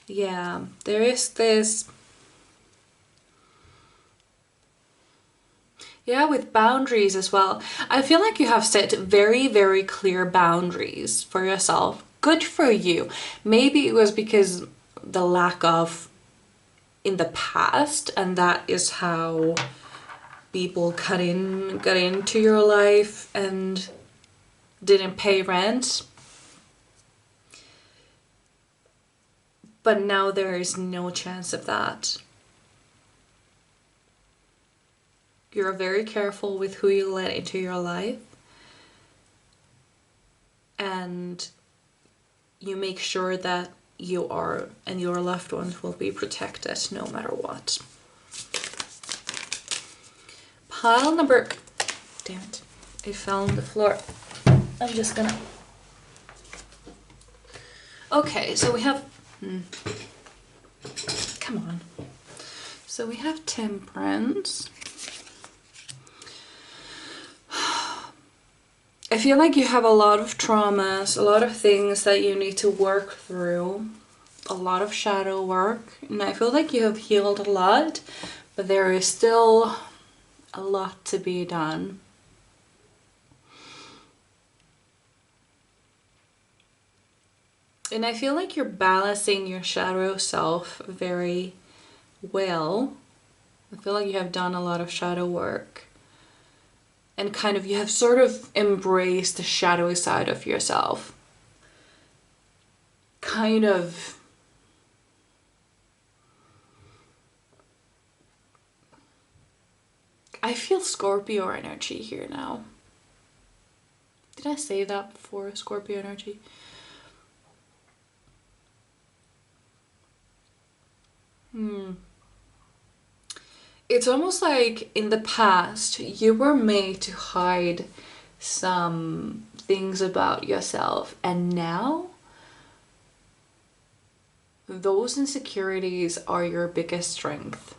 Yeah, there is this... Yeah, with boundaries as well. I feel like you have set very, very clear boundaries for yourself. Good for you. Maybe it was because the lack of in the past, and that is how people got into your life and didn't pay rent. But now there is no chance of that. You're very careful with who you let into your life. And you make sure that you are and your loved ones will be protected no matter what. Pile number... Damn it. It fell on the floor. I'm just gonna... Okay, so we have... Come on. So we have Temperance. I feel like you have a lot of traumas, a lot of things that you need to work through, a lot of shadow work, and I feel like you have healed a lot, but there is still a lot to be done. And I feel like you're balancing your shadow self very well. I feel like you have done a lot of shadow work. And kind of, you have sort of embraced the shadowy side of yourself. Kind of. I feel Scorpio energy here now. Did I say that before? Scorpio energy? It's almost like in the past you were made to hide some things about yourself, and now those insecurities are your biggest strength.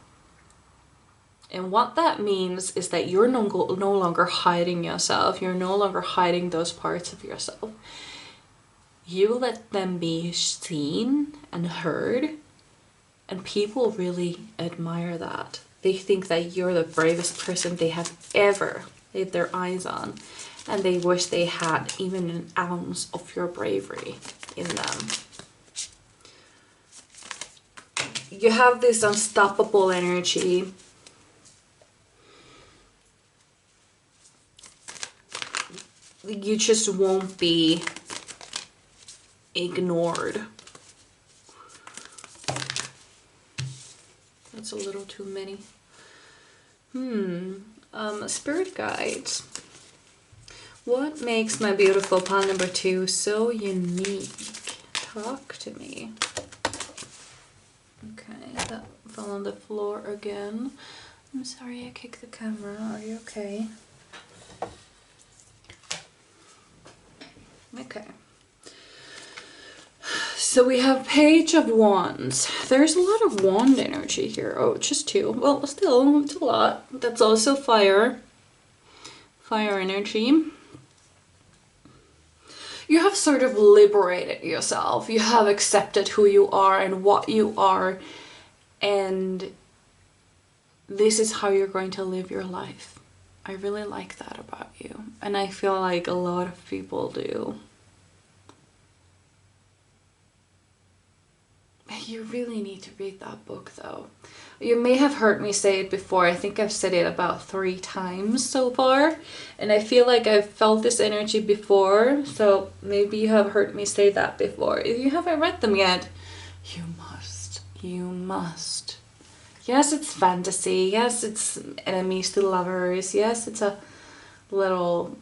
And what that means is that you're no longer hiding yourself. You're no longer hiding those parts of yourself. You let them be seen and heard, and people really admire that. They think that you're the bravest person they have ever laid their eyes on, and they wish they had even an ounce of your bravery in them. You have this unstoppable energy. You just won't be ignored. That's a little too many. Spirit guides. What makes my beautiful pile number 2 so unique? Talk to me. Okay, that fell on the floor again. I'm sorry I kicked the camera. Are you okay? Okay. So we have Page of Wands. There's a lot of wand energy here. Oh, just 2. Well, still, it's a lot. That's also fire. Fire energy. you have sort of liberated yourself. You have accepted who you are and what you are, and this is how you're going to live your life. I really like that about you, and I feel like a lot of people do. You really need to read that book though. You may have heard me say it before. I think I've said it about 3 times so far, and I feel like I've felt this energy before, so maybe you have heard me say that before. If you haven't read them yet, you must. You must. Yes, it's fantasy. Yes, it's enemies to lovers. Yes, it's a little...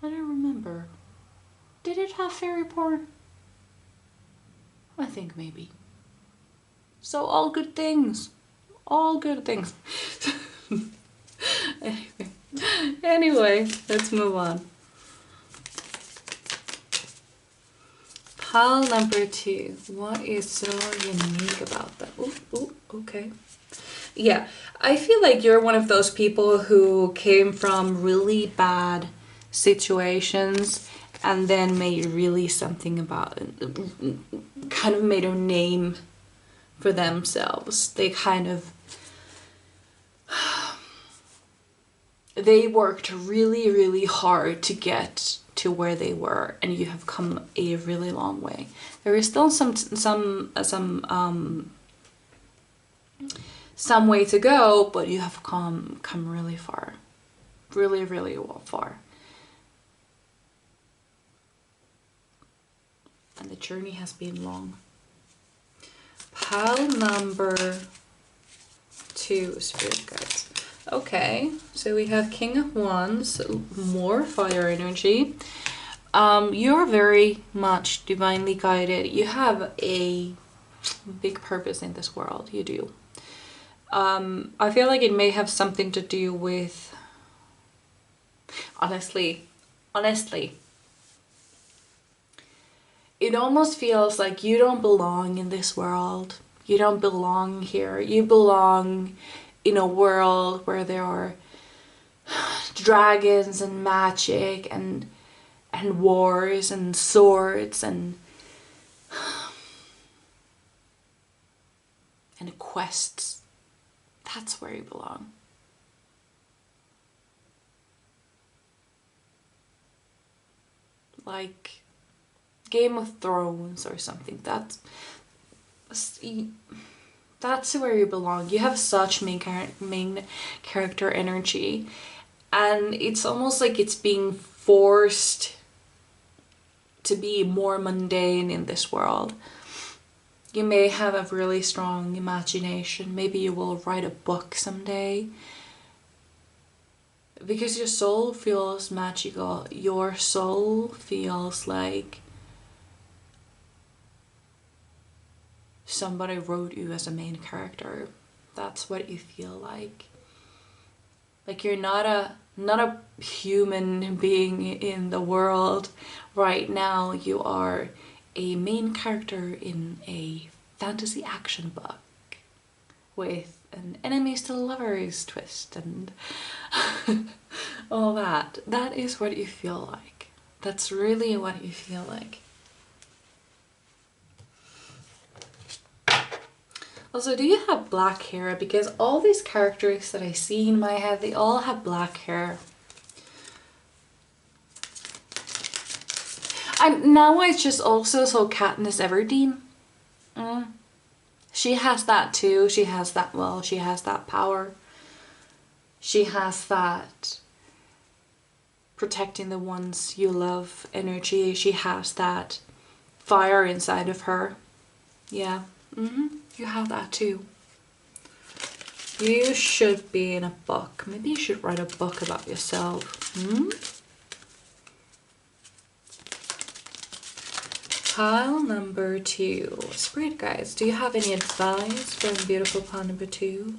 I don't remember. Did it have fairy porn? I think maybe. So all good things. All good things. Anyway, let's move on. Pile number 2. What is so unique about that? Ooh, okay. Yeah, I feel like you're one of those people who came from really bad situations and then made really something about it, kind of made a name for themselves. They kind of, they worked really, really hard to get to where they were, and you have come a really long way. There is still some way to go, but you have come really far, really, really far. And the journey has been long. Pile number 2, Spirit Guides. Okay, so we have King of Wands, more fire energy. You're very much divinely guided. You have a big purpose in this world. You do. I feel like it may have something to do with... Honestly, it almost feels like you don't belong in this world. You don't belong here. You belong in a world where there are dragons and magic and wars and swords and quests. That's where you belong. Like Game of Thrones or something. That's where you belong. You have such main character energy, and it's almost like it's being forced to be more mundane in this world. You may have a really strong imagination. Maybe you will write a book someday. Because your soul feels magical. Your soul feels like somebody wrote you as a main character. That's what you feel like. Like you're not a human being in the world right now. You are a main character in a fantasy action book with an enemies to lovers twist and all that. That is what you feel like. That's really what you feel like. Also, do you have black hair? Because all these characters that I see in my head, they all have black hair. Now it's just also so Katniss Everdeen. She has that too. She has that, well, she has that power. She has that protecting the ones you love energy. She has that fire inside of her. Yeah. You have that too. You should be in a book. Maybe you should write a book about yourself. Pile number 2. Spirit guides, do you have any advice from beautiful pile number 2?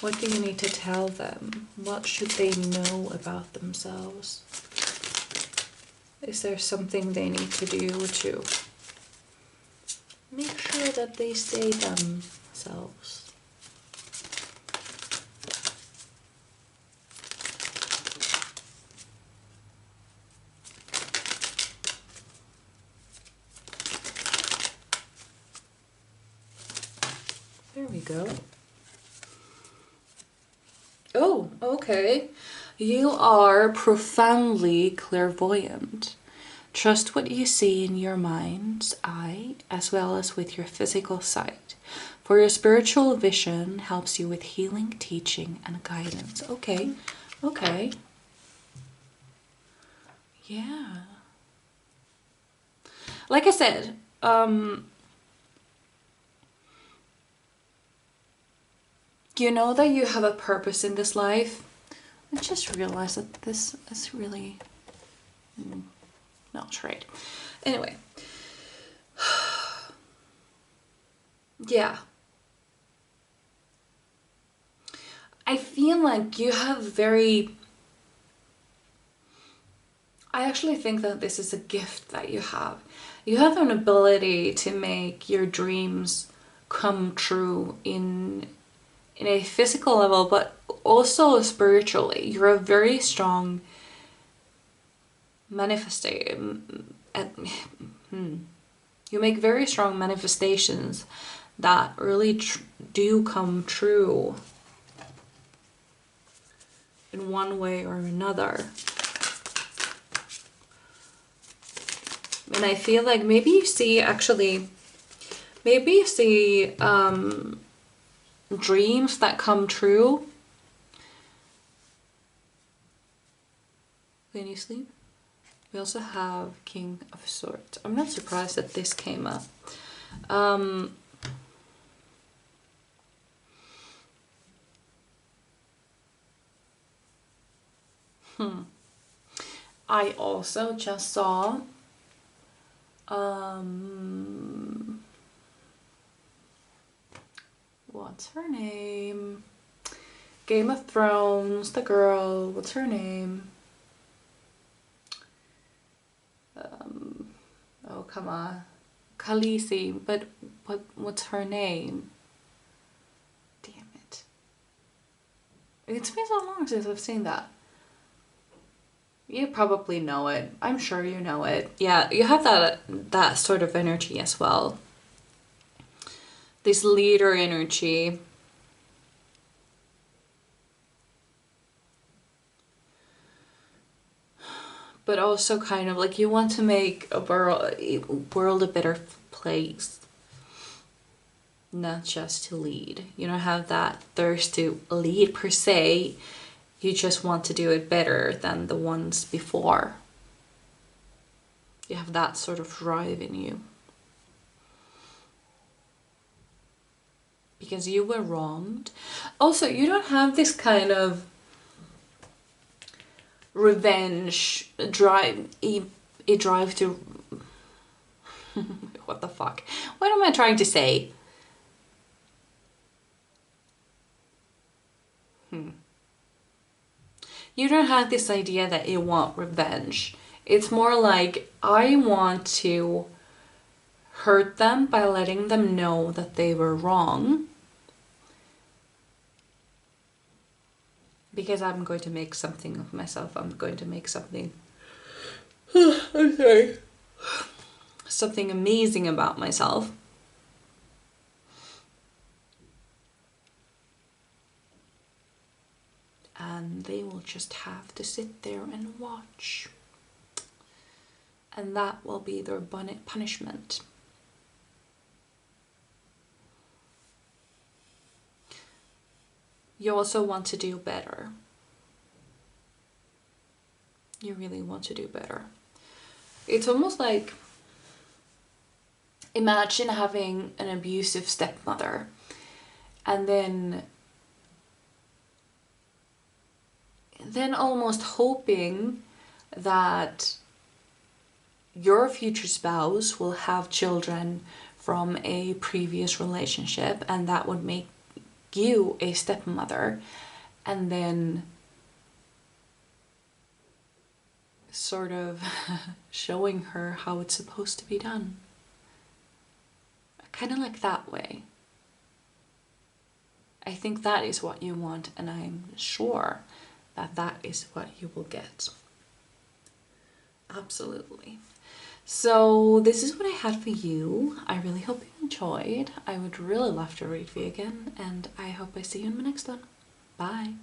What do you need to tell them? What should they know about themselves? Is there something they need to do to make sure that they stay themselves? go. Oh, okay. You are profoundly clairvoyant. Trust what you see in your mind's eye as well as with your physical sight. For your spiritual vision helps you with healing, teaching, and guidance. Okay, okay. Yeah. Like I said, you know that you have a purpose in this life. I just realized that this is really not right. Anyway. Yeah. I feel like you have very... I actually think that this is a gift that you have. You have an ability to make your dreams come true in a physical level, but also spiritually. You're a very strong manifestator. You make very strong manifestations that really do come true in one way or another. And I feel like maybe you see dreams that come true when you sleep. We also have King of Swords. I'm not surprised that this came up. I also just saw what's her name? Game of Thrones, the girl, what's her name? Oh, come on. Khaleesi, but what's her name? Damn it. It's been so long since I've seen that. You probably know it. I'm sure you know it. Yeah, you have that sort of energy as well. This leader energy. But also kind of like you want to make a world a better place. Not just to lead. You don't have that thirst to lead per se. You just want to do it better than the ones before. You have that sort of drive in you. Because you were wronged. Also, you don't have this kind of revenge drive, a drive to... What the fuck? What am I trying to say? You don't have this idea that you want revenge. It's more like, I want to hurt them by letting them know that they were wrong. Because I'm going to make something of myself. I'm going to make something... I'm sorry. Something amazing about myself. And they will just have to sit there and watch. And that will be their punishment. You also want to do better. You really want to do better. It's almost like, imagine having an abusive stepmother and then almost hoping that your future spouse will have children from a previous relationship, and that would make you a stepmother, and then sort of showing her how it's supposed to be done. Kind of like that way. I think that is what you want, and I'm sure that that is what you will get. Absolutely. So this is what I had for you. I really hope you enjoyed. I would really love to read for you again, and I hope I see you in my next one. Bye.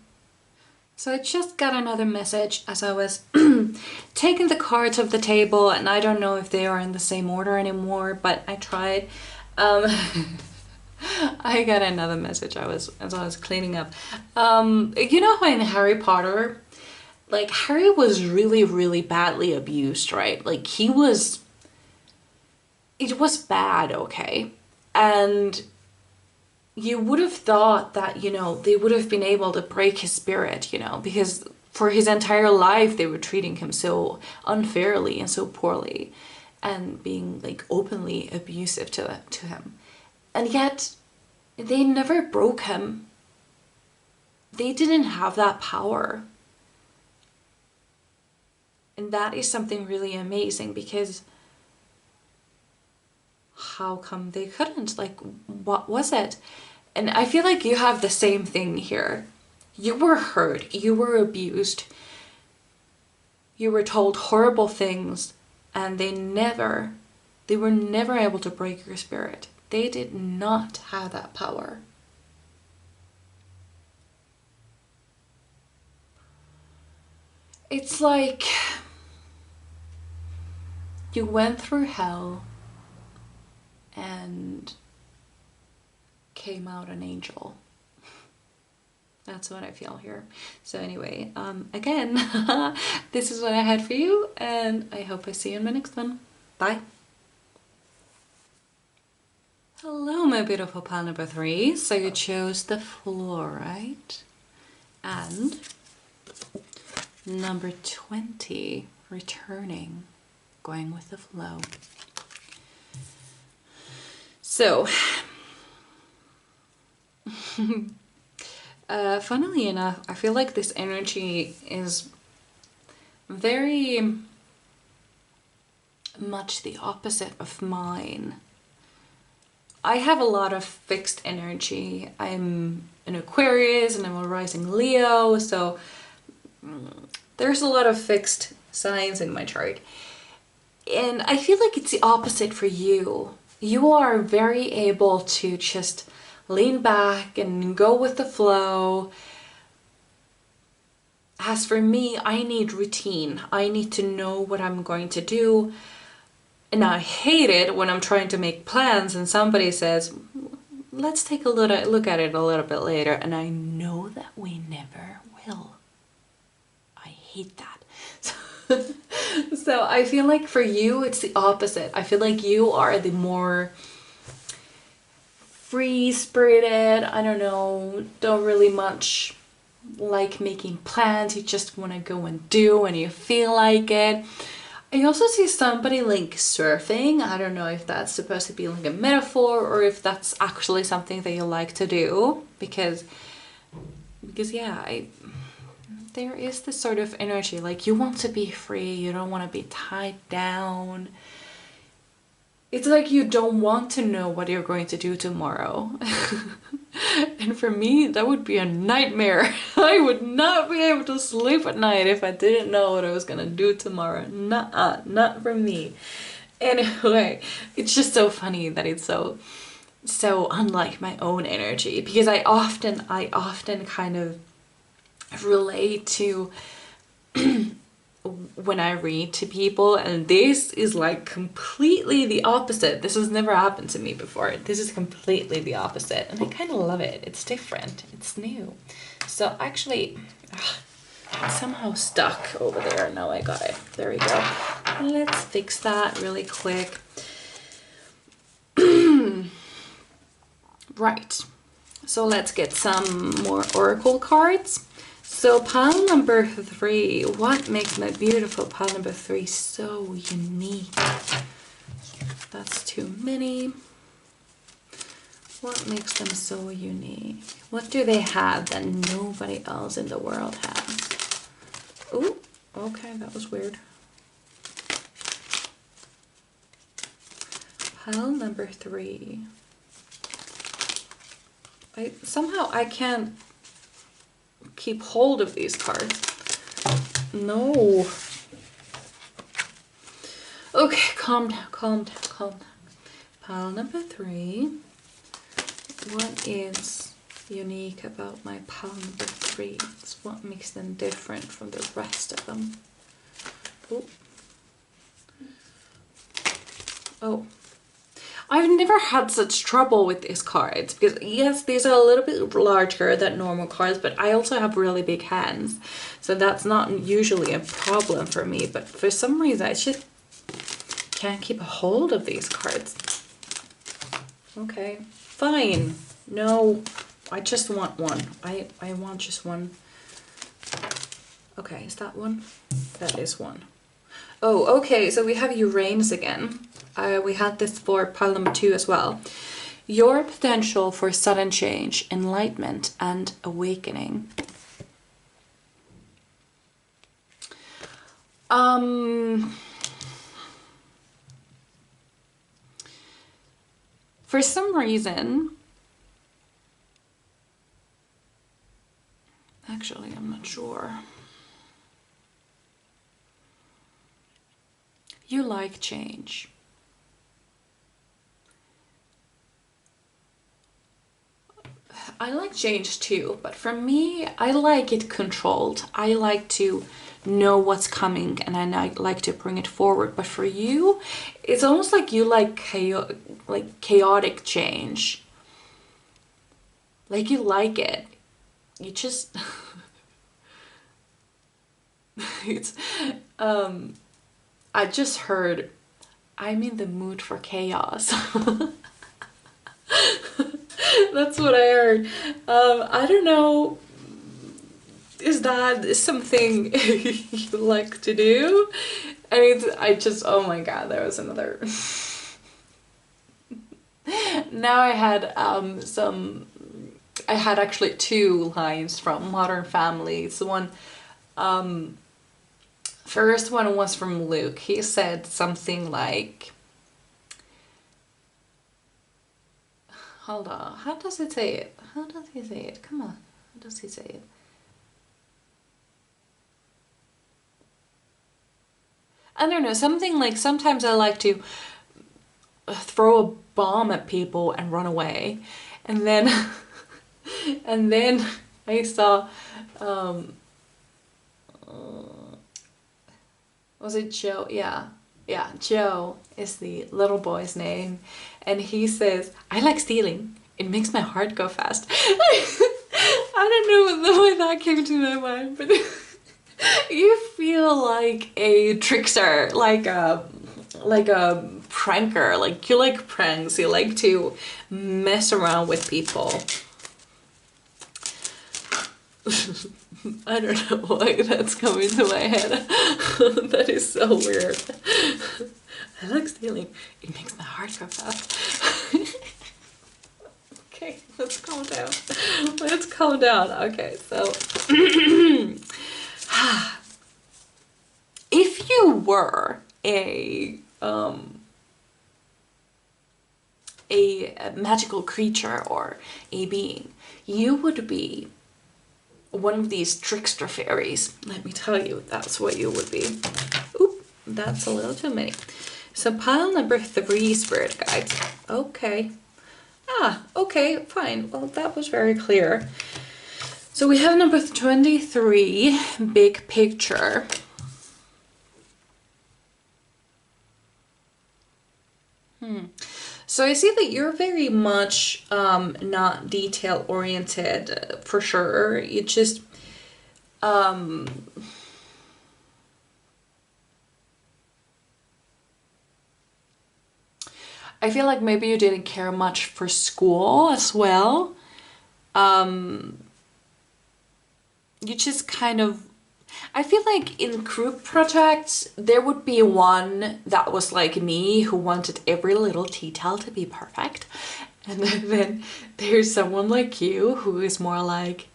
So I just got another message as I was taking the cards off the table, and I don't know if they are in the same order anymore, but I tried. I got another message as I was cleaning up. You know how in Harry Potter, like Harry was really, really badly abused, right? Like it was bad, okay? And you would have thought that, you know, they would have been able to break his spirit, you know, because for his entire life they were treating him so unfairly and so poorly and being like openly abusive to him. And yet they never broke him. They didn't have that power. And that is something really amazing, because how come they couldn't? Like, what was it? And I feel like you have the same thing here. You were hurt, you were abused, you were told horrible things, and they were never able to break your spirit. They did not have that power. It's like you went through hell and came out an angel. That's what I feel here. So anyway, again, this is what I had for you, and I hope I see you in my next one. Bye. Hello, my beautiful pile number 3. So you chose the fluorite and number 20, returning, going with the flow. So, funnily enough, I feel like this energy is very much the opposite of mine. I have a lot of fixed energy. I'm an Aquarius and I'm a rising Leo, so there's a lot of fixed signs in my chart. And I feel like it's the opposite for you. You are very able to just lean back and go with the flow. As for me, I need routine. I need to know what I'm going to do. And I hate it when I'm trying to make plans and somebody says, let's take a look at it a little bit later. And I know that we never will. I hate that. So I feel like for you, it's the opposite. I feel like you are the more free-spirited, I don't know, don't really much like making plans. You just want to go and do when you feel like it. I also see somebody like surfing. I don't know if that's supposed to be like a metaphor or if that's actually something that you like to do, because yeah, there is this sort of energy, like you want to be free, you don't want to be tied down. It's like you don't want to know what you're going to do tomorrow. And for me, that would be a nightmare. I would not be able to sleep at night if I didn't know what I was gonna do tomorrow. Nuh-uh, not for me. Anyway, it's just so funny that it's so unlike my own energy, because I often kind of relate to when I read to people, and this is like completely the opposite. This has never happened to me before. This is completely the opposite, and I kind of love it. It's different, it's new. So actually, it's somehow stuck over there. Now I got it. There we go. Let's fix that really quick. Right, so let's get some more oracle cards. So pile number 3, what makes my beautiful pile number 3 so unique? That's too many. What makes them so unique? What do they have that nobody else in the world has? Ooh, okay, that was weird. Pile number 3. Somehow I can't keep hold of these cards. No. Okay, calm down, calm down, calm down. Pile number 3. What is unique about my pile number 3s? What makes them different from the rest of them? Oh. Oh. I've never had such trouble with these cards because yes, these are a little bit larger than normal cards, but I also have really big hands. So that's not usually a problem for me, but for some reason I just can't keep a hold of these cards. Okay, fine. No, I just want one. I want just one. Okay, is that one? That is one. Oh, okay, so we have Uranus again. We had this for pile number 2 as well. Your potential for sudden change, enlightenment, and awakening. For some reason, actually, I'm not sure. You like change. I like change too, but for me, I like it controlled. I like to know what's coming and I like to bring it forward. But for you, it's almost like you like chaotic change. Like you like it. You just it's I just heard I'm in the mood for chaos. That's what I heard. I don't know. Is that something you like to do? I mean, I just, oh my god, there was another. Now I had I had actually 2 lines from Modern Family. So one, first one was from Luke. He said something like, hold on, how does it say it? How does he say it? Come on, how does he say it? I don't know, something like, sometimes I like to throw a bomb at people and run away. And then, and then I saw, was it Joe? Yeah, Joe is the little boy's name. And he says, I like stealing. It makes my heart go fast. I don't know why that came to my mind, but you feel like a trickster, like a pranker. Like you like pranks. You like to mess around with people. I don't know why that's coming to my head. That is so weird. I like stealing. It makes my heart go fast. Okay, let's calm down. Let's calm down. Okay, so if you were a magical creature or a being, you would be one of these trickster fairies. Let me tell you, that's what you would be. Oop, that's a little too many. So pile number 3, spirit guides. Okay. Ah, okay, fine. Well, that was very clear. So we have number 23, big picture. So I see that you're very much not detail oriented for sure. You just I feel like maybe you didn't care much for school as well. You just kind of, I feel like in group projects, there would be one that was like me who wanted every little detail to be perfect. And then there's someone like you who is more like,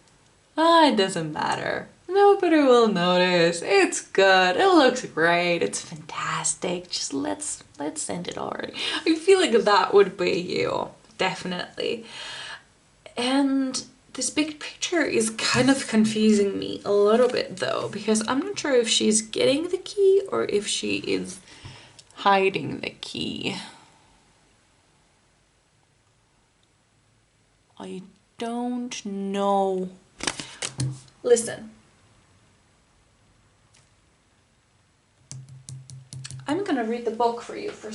ah, it doesn't matter. Nobody will notice. It's good. It looks great. It's fantastic. Just let's send it already. I feel like that would be you, definitely. And this big picture is kind of confusing me a little bit though, because I'm not sure if she's getting the key or if she is hiding the key. I don't know. Listen. I'm gonna read the book for you. For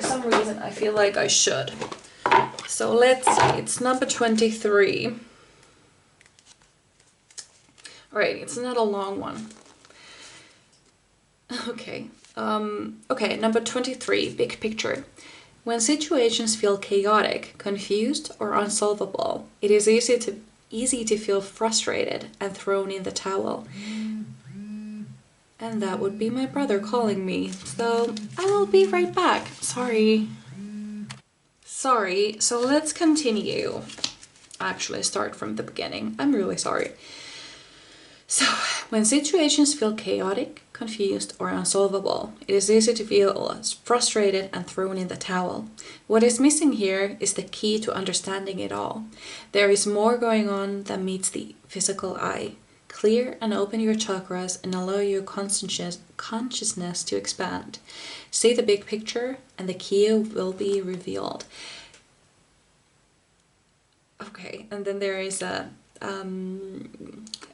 some reason, I feel like I should. So let's see. It's number 23. Alright, it's not a long one. Okay. Okay, number 23, big picture. When situations feel chaotic, confused, or unsolvable, it is easy to feel frustrated and thrown in the towel. And that would be my brother calling me, so I will be right back. Sorry, so let's continue. Actually, start from the beginning. I'm really sorry. So, when situations feel chaotic, confused, or unsolvable, it is easy to feel frustrated and thrown in the towel. What is missing here is the key to understanding it all. There is more going on than meets the physical eye. Clear and open your chakras and allow your consciousness to expand. See the big picture and the key will be revealed. Okay, and then there is a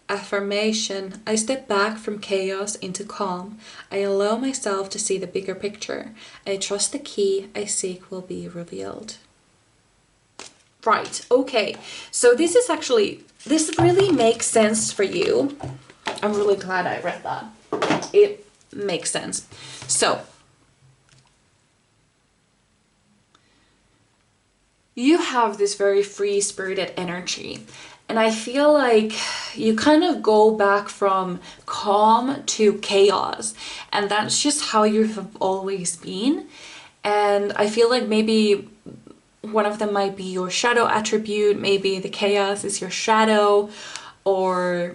affirmation. I step back from chaos into calm. I allow myself to see the bigger picture. I trust the key I seek will be revealed. Right, okay. So this really makes sense for you. I'm really glad I read that. It makes sense. So, you have this very free-spirited energy. And I feel like you kind of go back from calm to chaos. And that's just how you have always been. And I feel like maybe one of them might be your shadow attribute. Maybe the chaos is your shadow or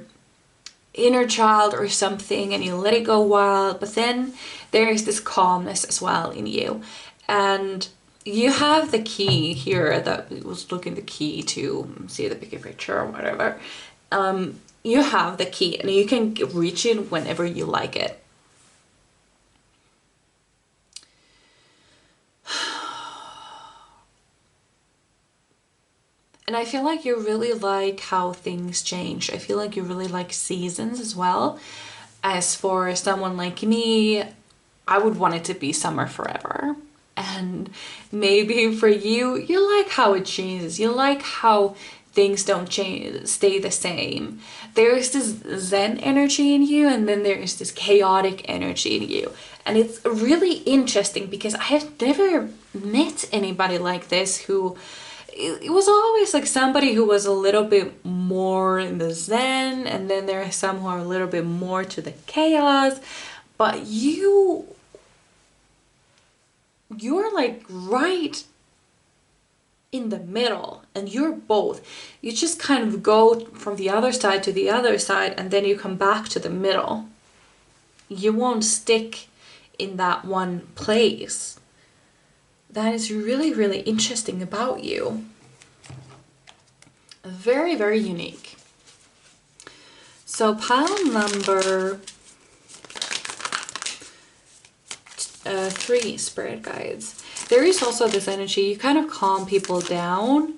inner child or something, and you let it go wild. But then there is this calmness as well in you. And you have the key here that was looking the key to see the bigger picture or whatever. You have the key and you can reach it whenever you like it. And I feel like you really like how things change. I feel like you really like seasons as well. As for someone like me, I would want it to be summer forever. And maybe for you, you like how it changes. You like how things don't change, stay the same. There is this Zen energy in you, and then there is this chaotic energy in you. And it's really interesting because I have never met anybody like this who... It was always like somebody who was a little bit more in the Zen, and then there are some who are a little bit more to the chaos. But you're like right in the middle, and you're both. You just kind of go from the other side to the other side, and then you come back to the middle. You won't stick in that one place. That is really, really interesting about you. Very, very unique. So pile number 3, spirit guides. There is also this energy, you kind of calm people down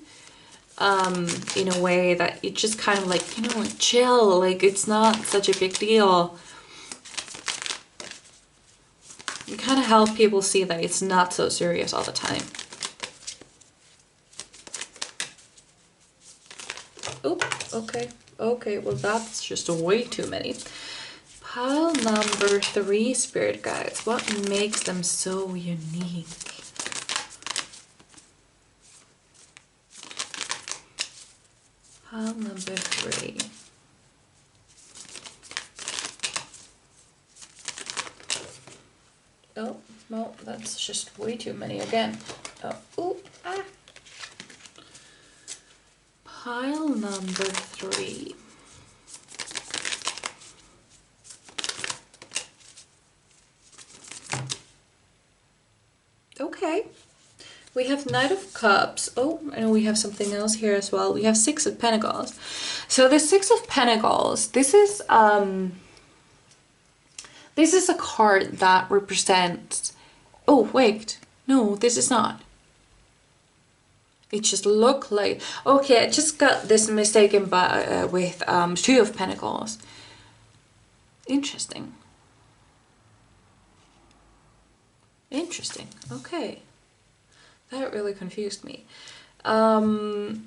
in a way that you just kind of like, like chill, like it's not such a big deal. You kind of help people see that it's not so serious all the time. Oh, okay, well that's just way too many. Pile number 3, spirit guides. What makes them so unique? Pile number 3. Oh, no, that's just way too many again. Oh, ooh, ah. Pile number 3. Okay. We have Knight of Cups. Oh, and we have something else here as well. We have 6 of Pentacles. So the 6 of Pentacles, this is a card that represents... Oh, wait. No, this is not. It just looked like, okay, I just got this mistaken by, with Two of Pentacles. Interesting. Interesting. Okay. That really confused me. Well,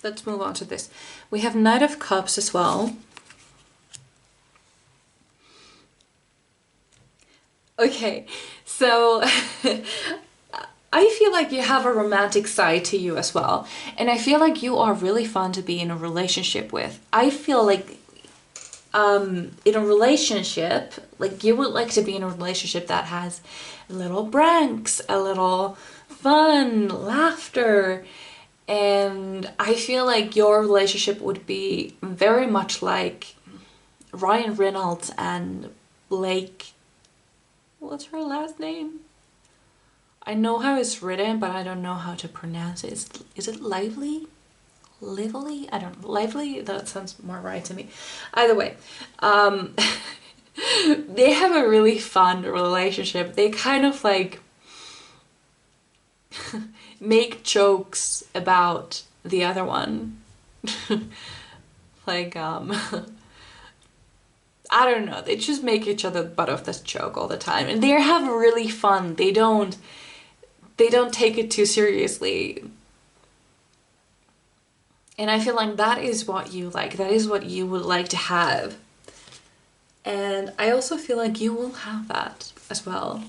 let's move on to this. We have Knight of Cups as well. Okay, so I feel like you have a romantic side to you as well. And I feel like you are really fun to be in a relationship with. I feel like in a relationship, like you would like to be in a relationship that has a little pranks, a little fun, laughter. And I feel like your relationship would be very much like Ryan Reynolds and Blake. What's her last name? I know how it's written, but I don't know how to pronounce it. Is it Lively? Lively? I don't know. Lively? That sounds more right to me. Either way, they have a really fun relationship. They kind of like make jokes about the other one. Like, I don't know, they just make each other the butt of this joke all the time. And they have really fun. They don't take it too seriously. And I feel like that is what you like. That is what you would like to have. And I also feel like you will have that as well.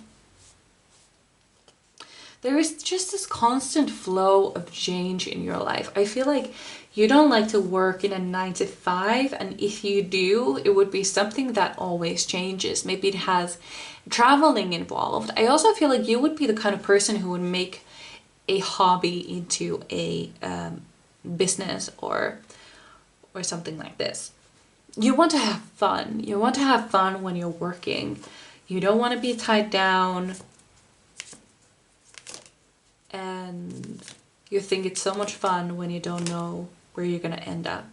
There is just this constant flow of change in your life. I feel like you don't like to work in a 9 to 5, and if you do, it would be something that always changes. Maybe it has traveling involved. I also feel like you would be the kind of person who would make a hobby into a business or something like this. You want to have fun. You want to have fun when you're working. You don't want to be tied down. And you think it's so much fun when you don't know where you're gonna end up.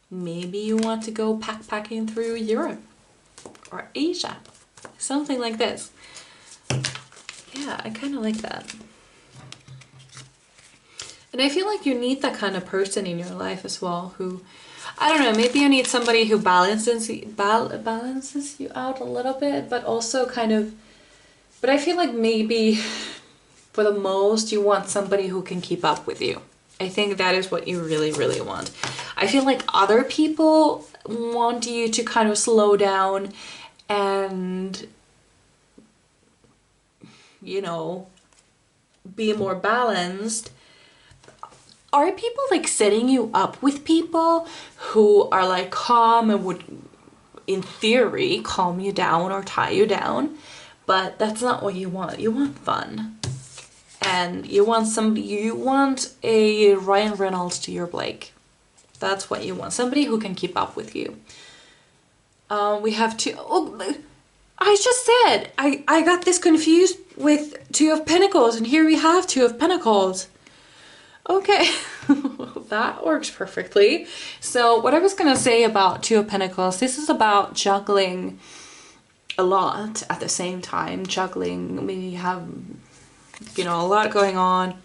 Maybe you want to go backpacking through Europe or Asia, something like this. Yeah, I kind of like that. And I feel like you need that kind of person in your life as well, who, I don't know, maybe you need somebody who balances you out a little bit, but also kind of, but I feel like maybe for the most, you want somebody who can keep up with you. I think that is what you really, really want. I feel like other people want you to kind of slow down and, you know, be more balanced. Are people like setting you up with people who are like calm and would, in theory, calm you down or tie you down? But that's not what you want. You want fun. And you want somebody, you want a Ryan Reynolds to your Blake. That's what you want. Somebody who can keep up with you. We have two, oh, I just said, I got this confused with Two of Pentacles, and here we have Two of Pentacles. Okay, that works perfectly. So what I was gonna say about Two of Pentacles, this is about juggling a lot at the same time. Juggling, maybe you have, you know, a lot going on.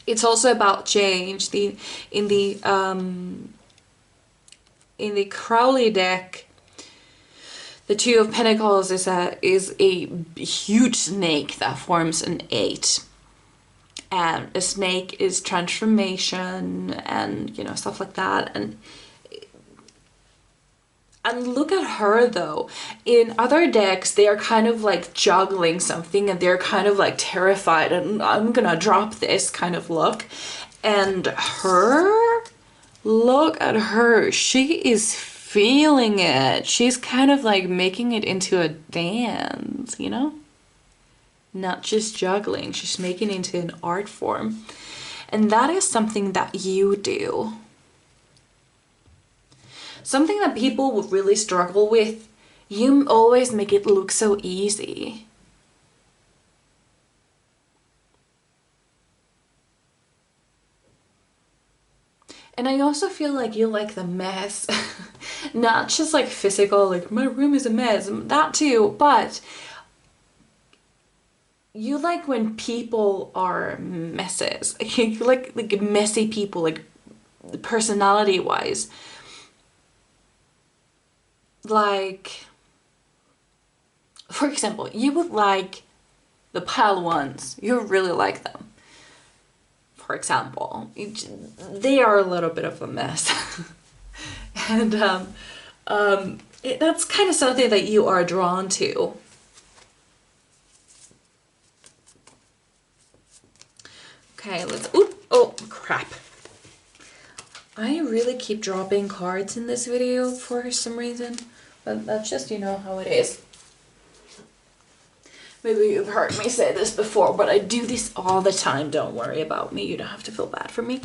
It's also about change. In the Crowley deck, the Two of Pentacles is a huge snake that forms an 8. And a snake is transformation and, you know, stuff like that. And look at her though. In other decks, they are kind of like juggling something and they're kind of like terrified and I'm gonna drop this kind of look. And her, look at her. She is feeling it. She's kind of like making it into a dance, you know? Not just juggling, she's making it into an art form. And that is something that you do. Something that people would really struggle with, you always make it look so easy. And I also feel like you like the mess. Not just like physical, like my room is a mess, that too, but you like when people are messes. You like messy people, like personality wise. Like, for example, you would like the pale ones. You really like them. For example, they are a little bit of a mess. And that's kind of something that you are drawn to. Okay, let's, oh crap. I really keep dropping cards in this video for some reason, but that's just, you know, how it is. Maybe you've heard me say this before, but I do this all the time. Don't worry about me. You don't have to feel bad for me.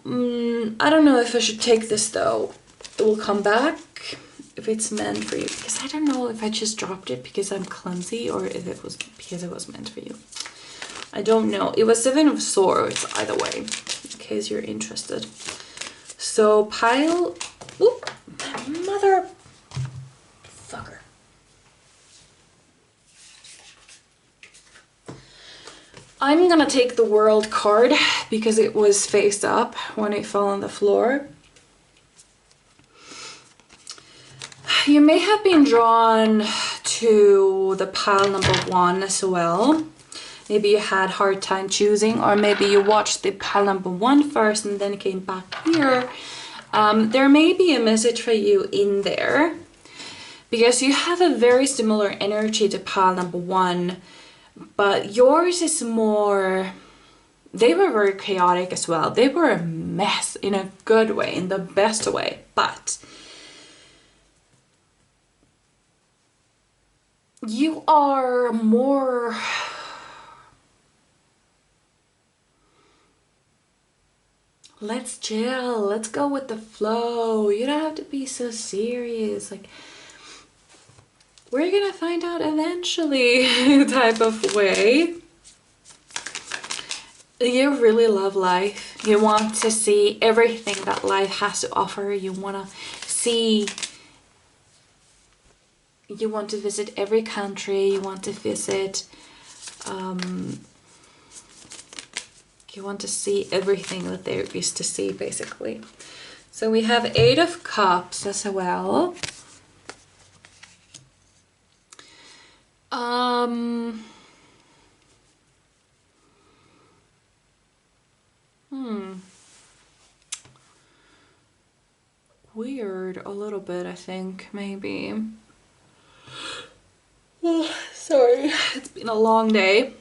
I don't know if I should take this though. It will come back if it's meant for you, because I don't know if I just dropped it because I'm clumsy or if it was because it was meant for you. I don't know. It was 7 of Swords either way, in case you're interested. So pile, whoop, mother fucker. I'm gonna take the World card because it was face up when it fell on the floor. You may have been drawn to the pile number 1 as well. Maybe you had a hard time choosing, or maybe you watched the pile number 1 first and then came back here. There may be a message for you in there because you have a very similar energy to pile number 1, but yours is more, they were very chaotic as well. They were a mess in a good way, in the best way, but you are more, let's chill, let's go with the flow. You don't have to be so serious. Like, we're gonna find out eventually type of way. You really love life. You want to see everything that life has to offer. You want to see, you want to visit every country. You want to visit, you want to see everything that there is to see, basically. So we have 8 of Cups as well. Weird, a little bit, I think, maybe. Oh, sorry, it's been a long day.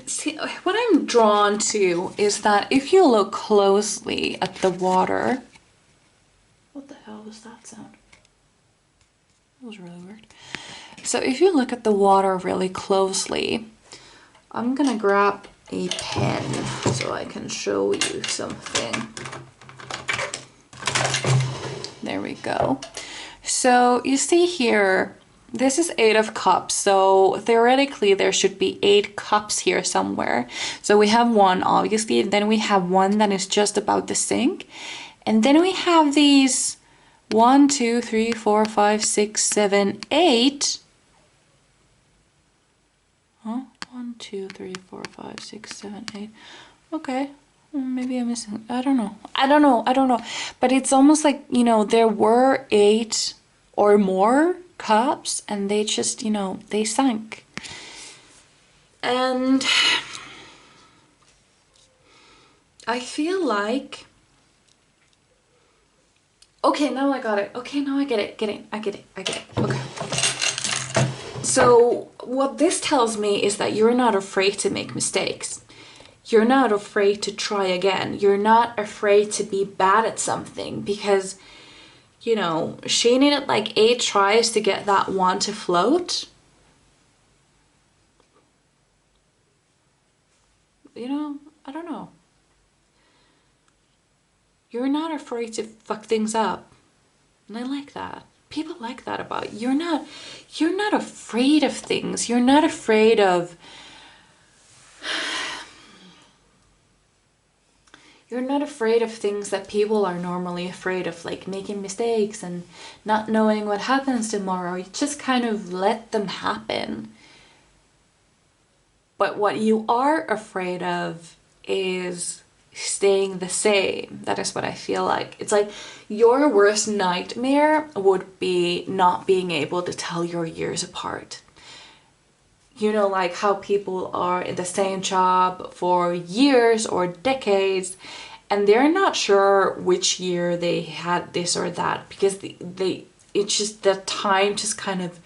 See, what I'm drawn to is that if you look closely at the water, what the hell was that sound? That was really weird. So if you look at the water really closely, I'm gonna grab a pen so I can show you something. There we go. So you see here, this is 8 of Cups, so theoretically there should be 8 cups here somewhere. So we have 1 obviously, and then we have 1 that is just about to sink, and then we have these 1, 2, 3, 4, 5, 6, 7, 8. Huh? 1, 2, 3, 4, 5, 6, 7, 8. Okay, maybe I'm missing. I don't know. But it's almost like, you know, there were 8 or more cups and they just, you know, they sank. And I feel like, okay, now I got it. Okay, now I get it. I get it. Okay. So what this tells me is that you're not afraid to make mistakes. You're not afraid to try again. You're not afraid to be bad at something because, you know, she needed like 8 tries to get that 1 to float. You know, I don't know. You're not afraid to fuck things up. And I like that. People like that about you. You're not afraid of things. You're not afraid of You're not afraid of things that people are normally afraid of, like making mistakes and not knowing what happens tomorrow. You just kind of let them happen. But what you are afraid of is staying the same. That is what I feel like. It's like your worst nightmare would be not being able to tell your years apart. You know, like how people are in the same job for years or decades and they're not sure which year they had this or that, because it's just the time just kind of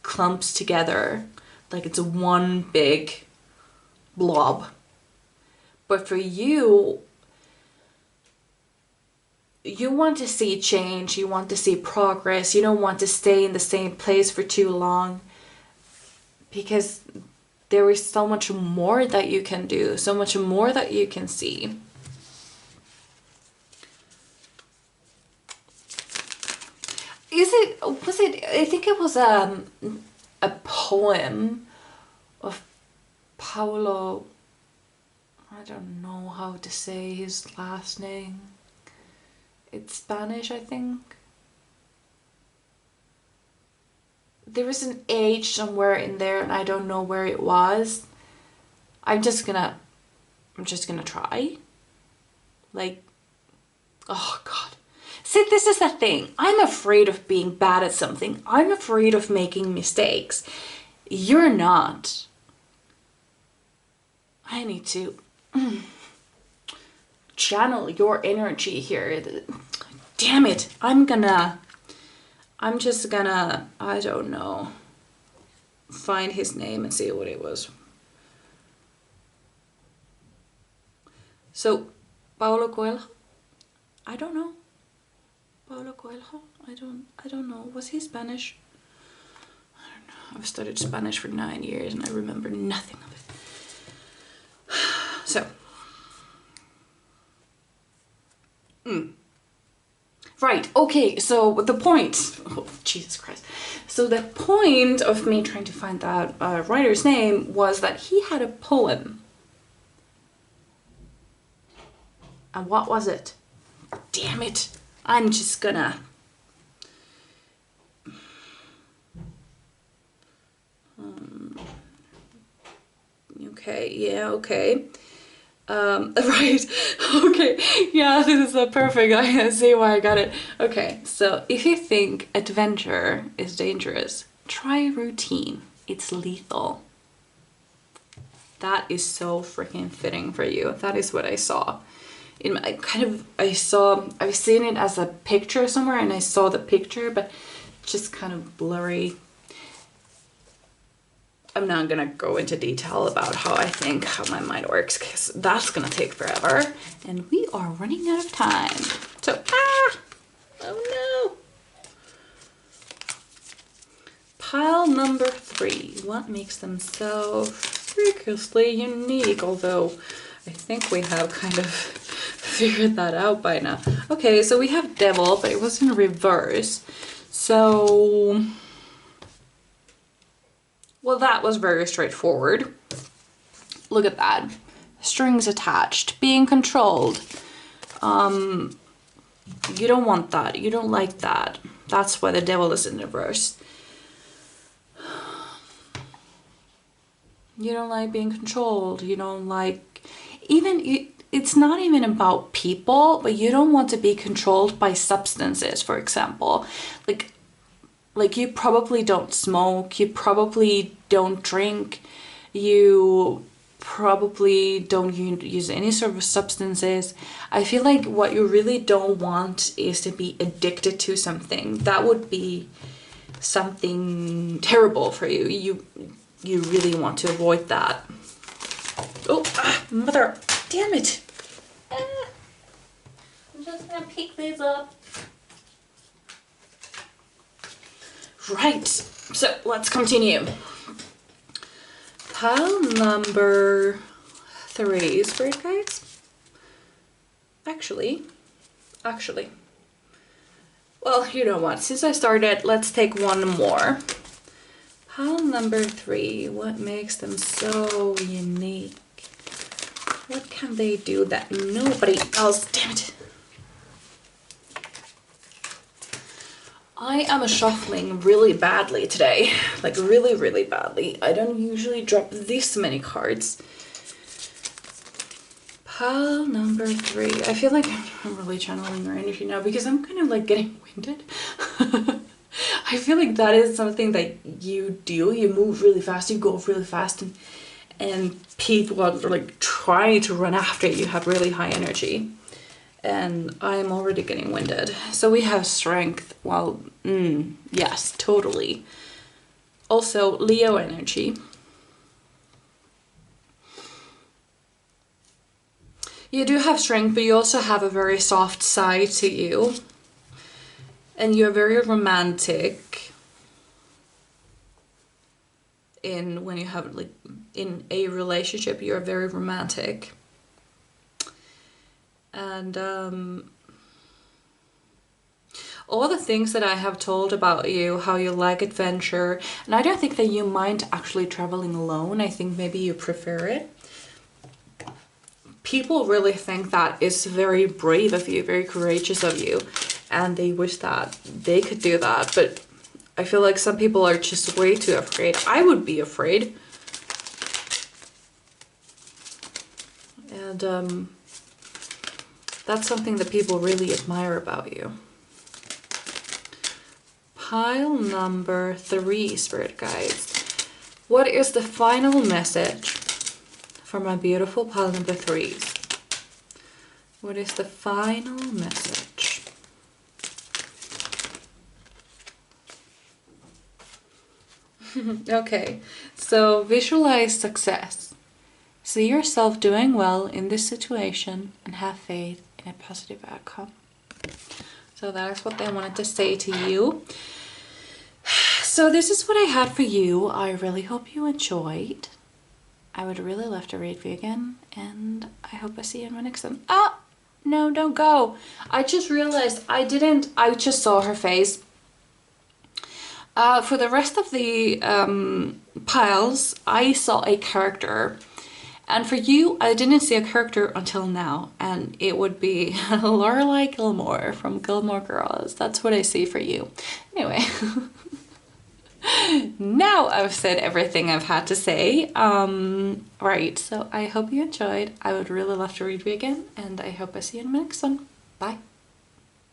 clumps together like it's one big blob. But for you, you want to see change, you want to see progress, you don't want to stay in the same place for too long, because there is so much more that you can do, so much more that you can see. I think it was a poem of Paolo. I don't know how to say his last name. It's Spanish, I think. There was an H somewhere in there and I don't know where it was. I'm just gonna try. Like, oh God. See, this is the thing. I'm afraid of being bad at something. I'm afraid of making mistakes. You're not. I need to channel your energy here. Damn it. I'm just gonna, I don't know, find his name and see what it was. So, Paolo Coelho? I don't know. Paolo Coelho? I don't know. Was he Spanish? I don't know. I've studied Spanish for 9 years and I remember nothing of it. So. Right, okay, so the point, oh, Jesus Christ. So the point of me trying to find that writer's name was that he had a poem. And what was it? Damn it. I'm just gonna... okay, yeah, okay. Right, okay, yeah, this is perfect. I see why I got it. Okay, so if you think adventure is dangerous, try routine. It's lethal. That is so freaking fitting for you. That is what I saw. I've seen it as a picture somewhere and I saw the picture, but just kind of blurry. I'm not gonna go into detail about how my mind works, because that's gonna take forever and we are running out of time. So, oh no. Pile number 3. What makes them so freakishly unique? Although I think we have kind of figured that out by now. Okay, so we have Devil, but it was in reverse. So... well, that was very straightforward. Look at that. Strings attached, being controlled. You don't want that. You don't like that. That's why the Devil is in reverse. You don't like being controlled. You don't like... it's not even about people, but you don't want to be controlled by substances, for example. Like you probably don't smoke, you probably don't drink, you probably don't use any sort of substances. I feel like what you really don't want is to be addicted to something. That would be something terrible for you. You really want to avoid that. Oh, mother, damn it. I'm just gonna pick these up. Right, so let's continue. Pile number 3, Spirit Guides. Actually, well, you know what, since I started, let's take one more. Pile number 3, what makes them so unique? What can they do that nobody else? Damn it. I am shuffling really badly today. Like really, really badly. I don't usually drop this many cards. Pile number 3. I feel like I'm really channeling your energy now because I'm kind of like getting winded. I feel like that is something that you do. You move really fast, you go really fast, and people are like trying to run after you. You have really high energy. And I'm already getting winded. So we have strength. Well, yes, totally. Also, Leo energy. You do have strength, but you also have a very soft side to you. And you're very romantic when you have like in a relationship, you're very romantic. And all the things that I have told about you, how you like adventure, and I don't think that you mind actually traveling alone. I think maybe you prefer it. People really think that is very brave of you, very courageous of you, and they wish that they could do that. But I feel like some people are just way too afraid. I would be afraid. And that's something that people really admire about you. Pile number 3, Spirit Guides. What is the final message for my beautiful pile number 3s? What is the final message? Okay, so visualize success. See yourself doing well in this situation and have faith in a positive outcome. So that is what they wanted to say to you. So this is what I had for you. I really hope you enjoyed. I would really love to read for you again, and I hope I see you in my next one. Ah, no, don't go. I just realized I just saw her face. For the rest of the piles, I saw a character. And for you, I didn't see a character until now, and it would be Lorelai Gilmore from Gilmore Girls. That's what I see for you. Anyway, now I've said everything I've had to say. Right, so I hope you enjoyed. I would really love to read you again, and I hope I see you in my next one. Bye.